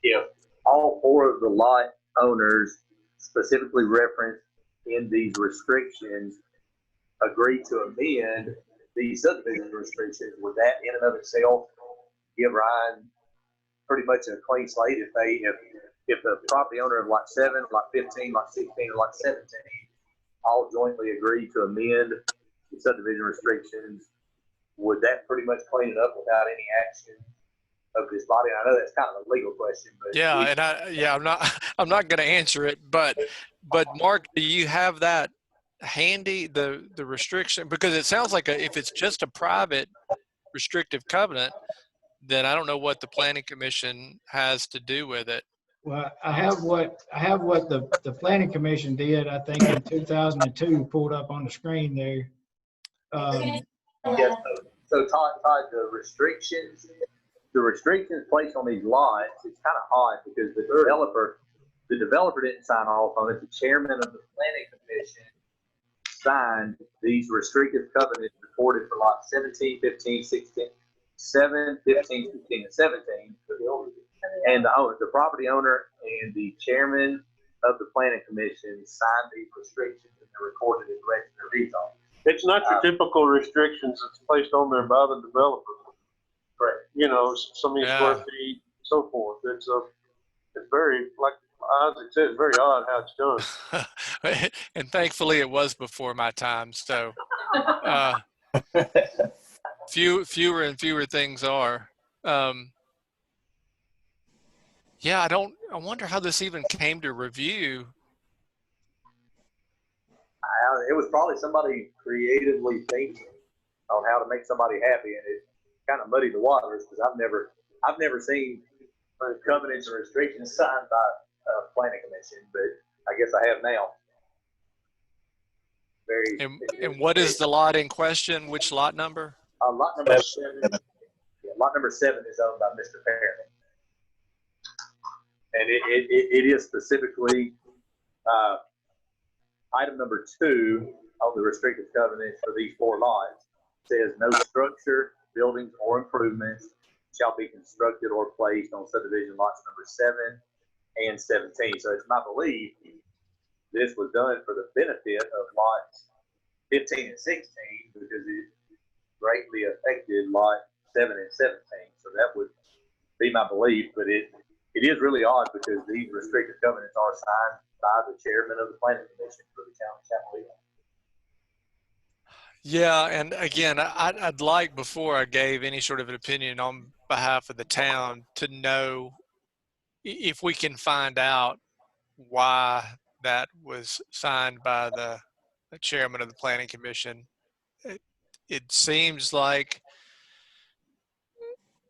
If all 4 of the lot owners specifically referenced in these restrictions agree to amend these subdivision restrictions, would that in and of itself give Ryan pretty much a clean slate if the property owner of lot 7, lot 15, lot 16, and lot 17 all jointly agree to amend the subdivision restrictions, would that pretty much clean it up without any action of this body? I know that's kind of a legal question, but Yeah, and I'm not going to answer it, but Mark, do you have that handy, the restriction? Because it sounds like if it's just a private restrictive covenant, then I don't know what the planning commission has to do with it. Well, I have what the planning commission did, I think in 2002, pulled up on the screen there. yes. So Todd, the restrictions placed on these lots, it's kind of odd because the developer didn't sign off on it. The chairman of the planning commission signed these restrictive covenants recorded for lots 17, 15, 16, 7, 15, 16, and 17. And the property owner and the chairman of the planning commission signed these restrictions and they're recorded in the register of deeds office. It's not your typical restrictions that's placed on there by the developer. Correct. You know, so many square feet, so forth. It's very, like Isaac said, it's very odd how it's done. And thankfully it was before my time. So fewer and fewer things are. Yeah, I wonder how this even came to review. It was probably somebody creatively thinking on how to make somebody happy, and it kind of muddied the waters because I've never seen covenants and restrictions signed by a planning commission, but I guess I have now. And what is the lot in question? Which lot number? Lot number 7. Yeah, lot number 7 is owned by Mr. Perriman, and it is specifically item number 2 on the restrictive covenants for these 4 lots. Says no structure, buildings, or improvements shall be constructed or placed on subdivision lots number 7 and 17. So it's my belief this was done for the benefit of lots 15 and 16 because it greatly affected lot 7 and 17. So that would be my belief, but it is really odd because these restrictive covenants are signed by the chairman of the planning commission for the town of Chapel. Yeah, and again, I'd like, before I gave any sort of an opinion on behalf of the town, to know if we can find out why that was signed by the chairman of the planning commission. It seems like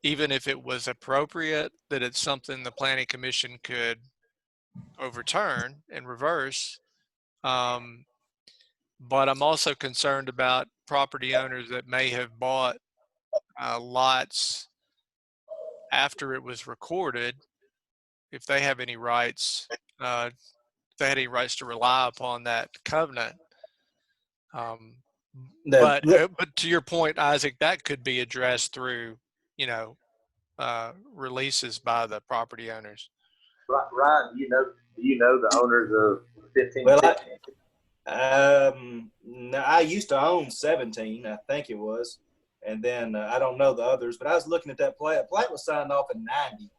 even if it was appropriate, that it's something the planning commission could overturn and reverse. But I'm also concerned about property owners that may have bought lots after it was recorded, if they have any rights, if they had any rights to rely upon that covenant. But to your point, Isaac, that could be addressed through, releases by the property owners. Ryan, do you know the owners of 15? Well, I used to own 17, I think it was, and then I don't know the others. But I was looking at that plat. Plat was signed off in '90,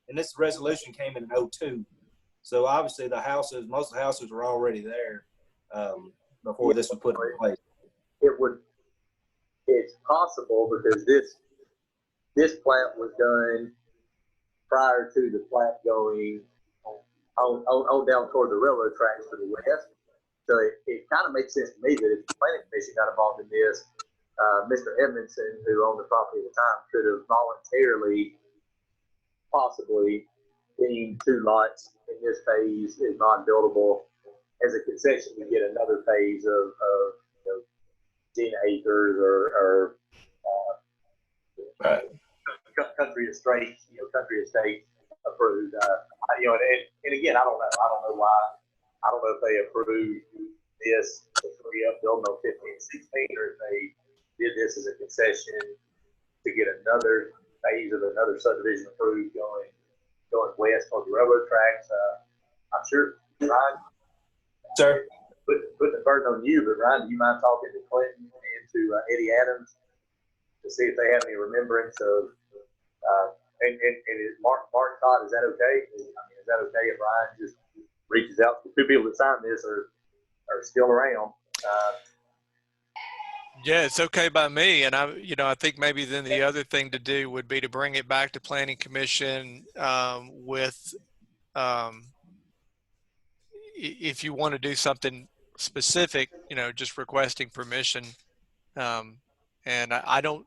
and this resolution came in '02. So obviously most of the houses were already there before this was put in place. It's possible because this plat was done prior to the plat going on down toward the railroad tracks to the west. So it kind of makes sense to me that if the planning commission got involved in this, Mr. Edmondson, who owned the property at the time, could have voluntarily possibly deemed 2 lots in this phase as non-buildable as a concession to get another phase of 10 acres or right. country estate approved. And again, I don't know why. I don't know if they approved this to free up building on 15 and 16, or if they did this as a concession to get another phase of another subdivision approved going west toward the railroad tracks. I'm sure, Ryan. Sir. Putting the burden on you, but Ryan, do you mind talking to Clinton and to Eddie Adams to see if they have any remembrance of And is Mark Todd, is that okay? I mean, is that okay if Ryan just reaches out? The two people that signed this are still around. Yeah, it's okay by me. And I think maybe then the other thing to do would be to bring it back to Planning Commission with, if you want to do something specific, just requesting permission. And I don't,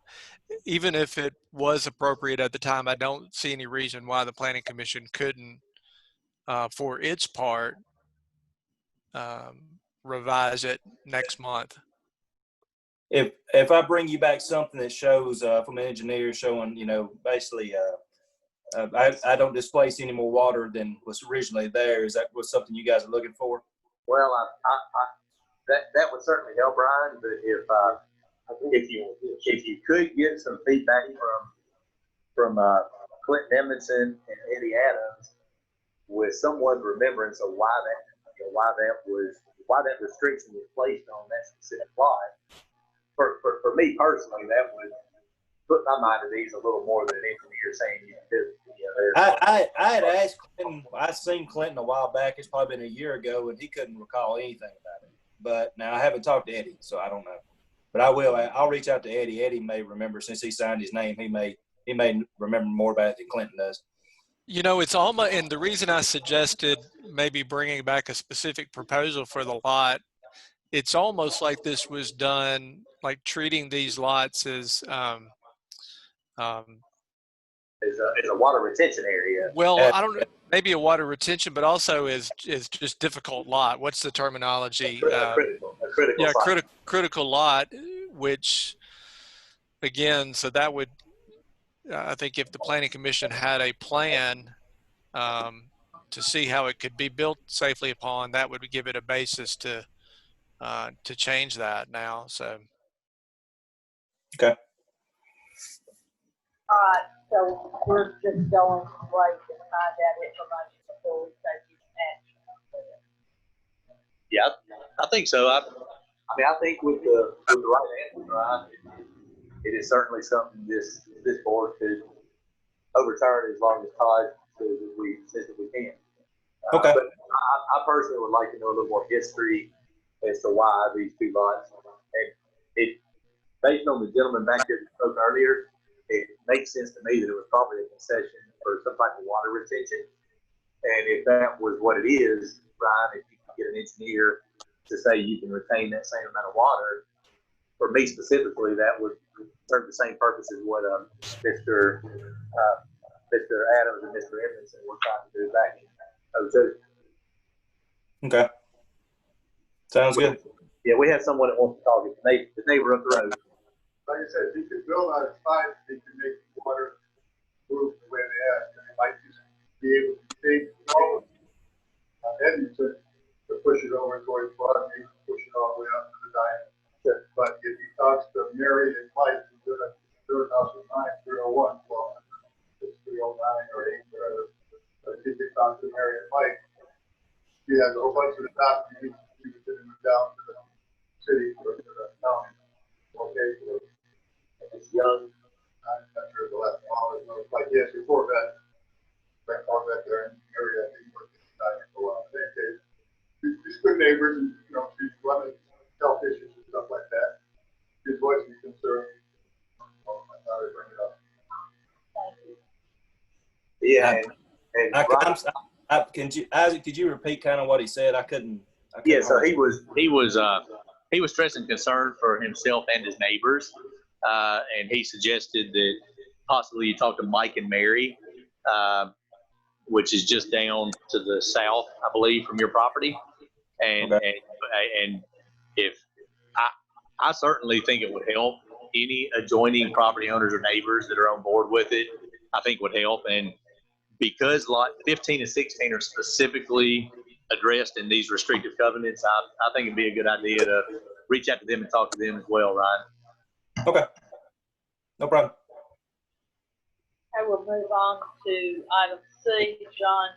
even if it was appropriate at the time, I don't see any reason why the Planning Commission couldn't, for its part, revise it next month. If I bring you back something that shows from an engineer showing, basically I don't displace any more water than was originally there, is that was something you guys are looking for? Well, that would certainly help, Ryan. But if you could get some feedback from Clinton Edmondson and Eddie Adams with someone's remembrance of why that restriction was placed on that specific lot. For me personally, that would put my mind at ease a little more than an engineer saying you can do it. I had asked Clinton, I seen Clinton a while back, it's probably been a year ago, and he couldn't recall anything about it. But now I haven't talked to Eddie, so I don't know. But I will. I'll reach out to Eddie. Eddie may remember, since he signed his name, he may remember more about it than Clinton does. It's almost, and the reason I suggested maybe bringing back a specific proposal for the lot, it's almost like this was done, like treating these lots as a water retention area. Well, I don't know, maybe a water retention, but also is just difficult lot. What's the terminology? Critical lot, which again, so that would, I think if the Planning Commission had a plan to see how it could be built safely upon, that would give it a basis to change that now. So. Okay. All right, so we're just going to wait to find that information before we take any action. Yeah, I think so. I think with the right answer, Ryan, it is certainly something this board could overturn as long as Todd says that we can. Okay. But I personally would like to know a little more history as to why these two lots. And it, based on the gentleman back there that spoke earlier, it makes sense to me that it was probably a concession for some type of water retention. And if that was what it is, Ryan, if you could get an engineer to say you can retain that same amount of water, for me specifically, that would serve the same purpose as what Mr. Adams and Mr. Edmondson were trying to do back in 2002. Okay. Sounds good. Yeah, we have someone that wants to talk. The neighbor up the road. Like I said, you could build on site, you can make the water move the way they ask, and it might just be able to take Edmonton to push it over towards Broadway, push it all the way up to the diamond. Sure. But if he talks to Mary and Mike, their house is 9301, well, it's 309 or 8, whatever. But if he could talk to Mary and Mike, he has a whole bunch of the documents, he was sending them down to the city or to the county. Okay, so it's young. I'm not sure the last model is like, yes, before that, back there in the area, he worked in the for a while. These good neighbors, and she's running health issues and stuff like that. His voice is concerned. I thought I'd bring it up. Yeah, Isaac, could you repeat kind of what he said? I couldn't. Yeah, so he was stressing concern for himself and his neighbors, and he suggested that possibly you talk to Mike and Mary, which is just down to the south, I believe, from your property. And if I certainly think it would help any adjoining property owners or neighbors that are on board with it. I think would help, and because lot 15 and 16 are specifically addressed in these restrictive covenants, I think it'd be a good idea to reach out to them and talk to them as well, Ryan. Okay. No problem. Okay, we'll move on to item C, John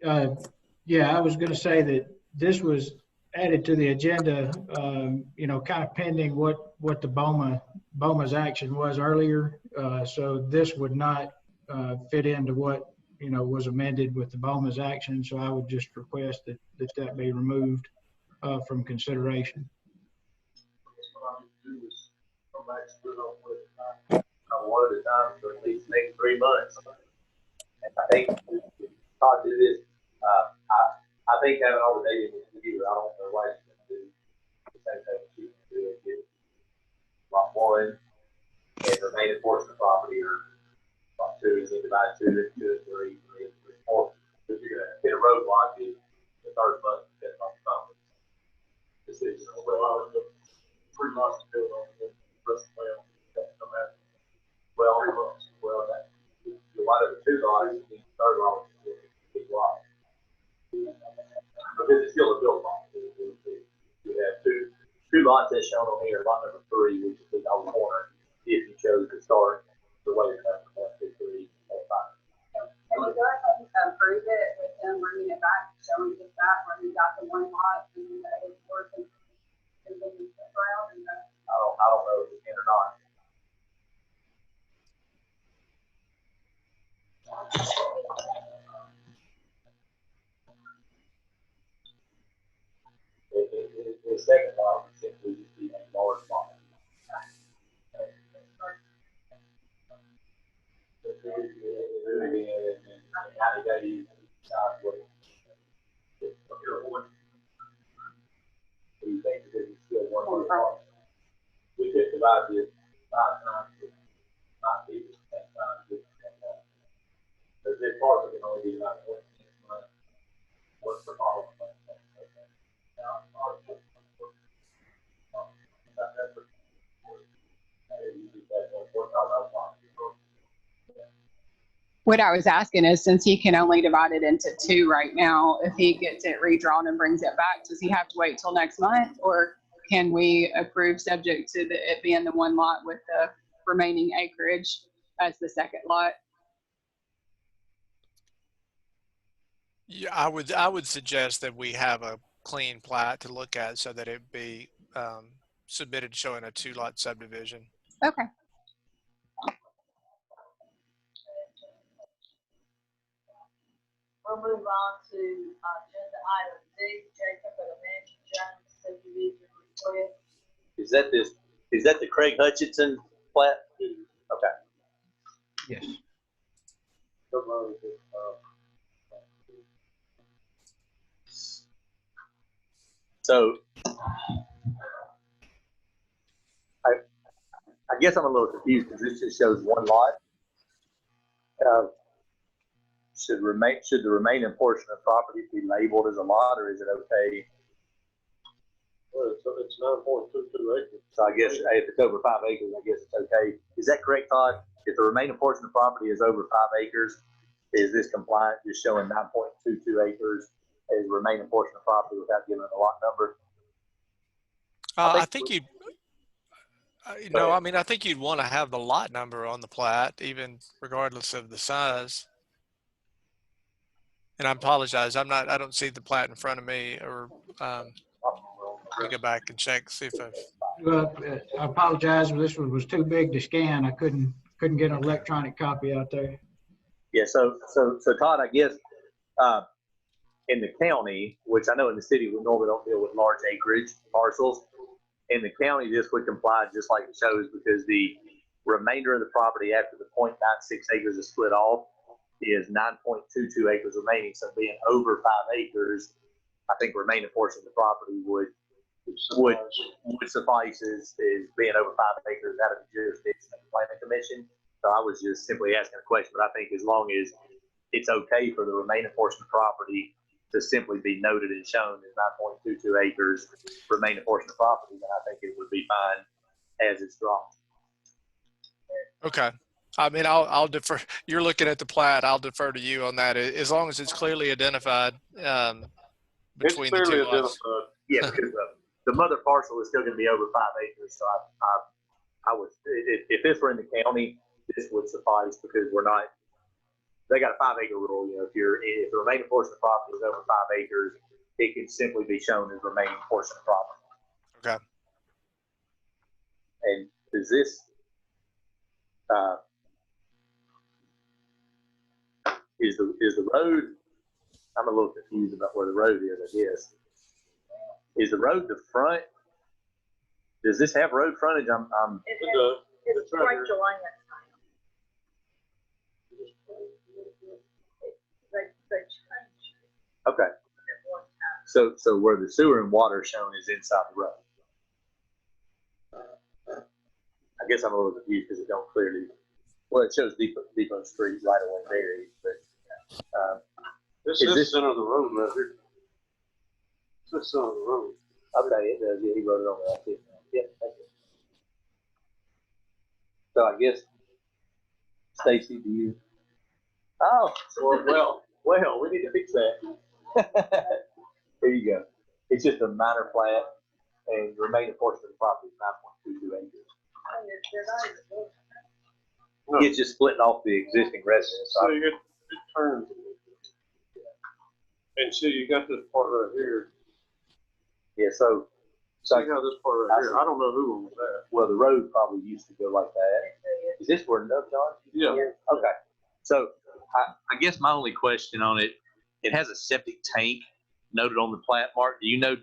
Chung. Yeah, I was going to say that this was added to the agenda, kind of pending what the BOMA's action was earlier. So this would not fit into what, was amended with the Bowman's action. So I would just request that be removed from consideration. What I need to do is come back to it on with one at a time for at least maybe 3 months. And I think Todd did this. I think having all the data in the computer, I don't know why she's gonna do the same thing she can do and get lot 1 and the remaining portion of property, or lot 2 is divide 2 and 2 and 3, 3 and 4. If you're gonna hit a roadblock in the third month, depending on the property decision. Well, I was 3 months to build on the rest of the way. Come out. Well, 3 months. Well, that you wind up with 2 lots, and the third lot is a big lot. Because it's still a build lot. You have two lots as shown on here. Lot number 3, which is the on the corner, if you chose to start the way it's 1, 2, 3, 4, 5. And we go ahead and approve it with them bringing it back, showing just that, where we got the 1 lot and then the other portion. And then the ground and the. I don't know if it's in or not. The second lot would simply just be a large lot. We could divide this 5 times, 5 people, 10 times, but this part can only be about 1 month. What's the problem? What I was asking is, since he can only divide it into 2 right now, if he gets it redrawn and brings it back, does he have to wait till next month, or can we approve subject to it being the 1 lot with the remaining acreage as the second lot? Yeah, I would suggest that we have a clean plat to look at so that it be submitted showing a 2-lot subdivision. Okay. We'll move on to agenda item D, Jacob and Amanda Jones subdivision request. Is that the Craig Hutchinson plat? Okay. Yes. So I guess I'm a little confused because this just shows 1 lot. Should the remaining portion of property be labeled as a lot, or is it okay? Well, it's 9.22 acres. So I guess if it's over 5 acres, I guess it's okay. Is that correct, Todd? If the remaining portion of property is over 5 acres, is this compliant, just showing 9.22 acres as remaining portion of property without giving a lot number? I think you'd, I think you'd want to have the lot number on the plat, even regardless of the size. And I apologize, I don't see the plat in front of me, or let me go back and check, see if I've. Well, I apologize, but this one was too big to scan. I couldn't get an electronic copy out there. Yeah, so Todd, I guess in the county, which I know in the city we normally don't deal with large acreage parcels, in the county this would comply just like it shows, because the remainder of the property after the 0.96 acres is split off is 9.22 acres remaining. So being over 5 acres, I think remaining portion of the property would suffice as being over 5 acres out of the jurisdiction of the planning commission. So I was just simply asking a question, but I think as long as it's okay for the remaining portion of property to simply be noted and shown as 9.22 acres remaining portion of property, then I think it would be fine as it's drawn. Okay. I mean, I'll defer. You're looking at the plat. I'll defer to you on that, as long as it's clearly identified between the 2 lots. Yeah, because the mother parcel is still going to be over 5 acres. So I would, if this were in the county, this would suffice, because we're not. They got a 5 acre rule. You know, if the remaining portion of property is over 5 acres, it can simply be shown as remaining portion of property. Okay. And is this? Is the road? I'm a little confused about where the road is. I guess is the road the front? Does this have road frontage? It's right to line that time. They changed it Okay. at one time. So where the sewer and water shown is inside the road. I guess I'm a little confused because it don't clearly. Well, it shows Depot Street right away there, but This Is is this- center of the road right here. This is center of the road. okay, it does. Yeah, he wrote it on there. I see it now. Yeah, thank you. So I guess Stacy, do you? Oh, well, we need to fix that. There you go. It's just a minor plat, and the remaining portion of the property is 9.22 acres. They're not even doing it. No. It's just splitting off the existing residence. So it turns. And see, you got this part right here. Yeah, so See how this part right here, I don't know who owns that. well, the road probably used to go like that. Is this where Nub John? Yeah. Okay. So I guess my only question on it, it has a septic tank noted on the plat, Mark. Do you know,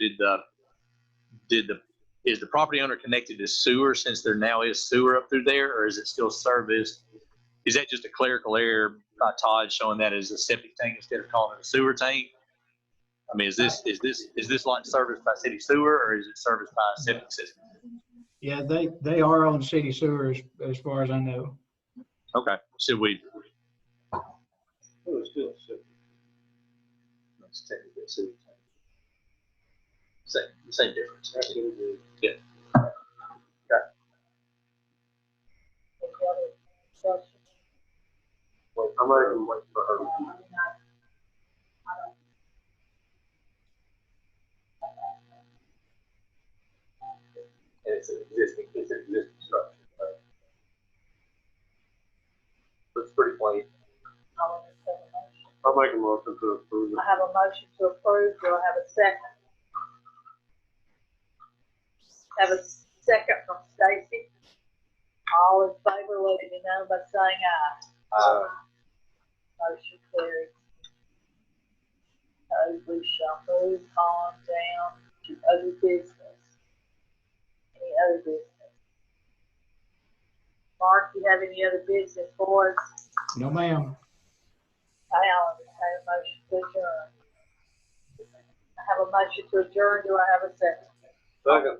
is the property owner connected to sewer since there now is sewer up through there, or is it still serviced? Is that just a clerical error by Todd showing that as a septic tank instead of calling it a sewer tank? I mean, is this lot serviced by city sewer, or is it serviced by a septic system? Yeah, they are on city sewers as far as I know. Okay. Should we? Oh, it's still septic. Let's technically a sewer tank. Same difference. That's what it is. Yeah. Any other discussion? I'm ready to wait for her. And it's an existing structure. Right? Looks pretty plain. I'll entertain a motion. I'll make a motion to approve it. I have a motion to approve. Do I have a second? Have a second from Stacy. All in favor, let it be known by saying aye. Motion carries. We shall move on down to other business. Any other business? Mark, you have any other business for us? No, ma'am. I'll entertain a motion to adjourn. I have a motion to adjourn. Do I have a second? Second.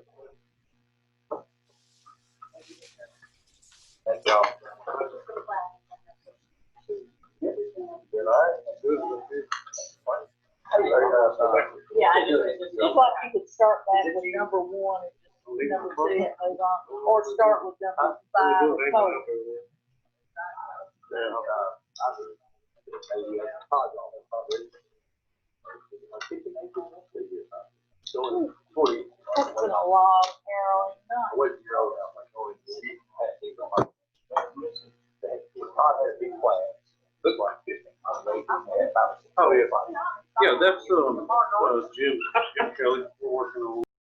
Thank y'all. Good night. Good. Yeah, I do. Just like you could start back with number one and just number two and move on, or start with number 5 or 4. That's been a long, harrowing night. Oh, yeah. Yeah, that's, Jim Kelly, we're working on.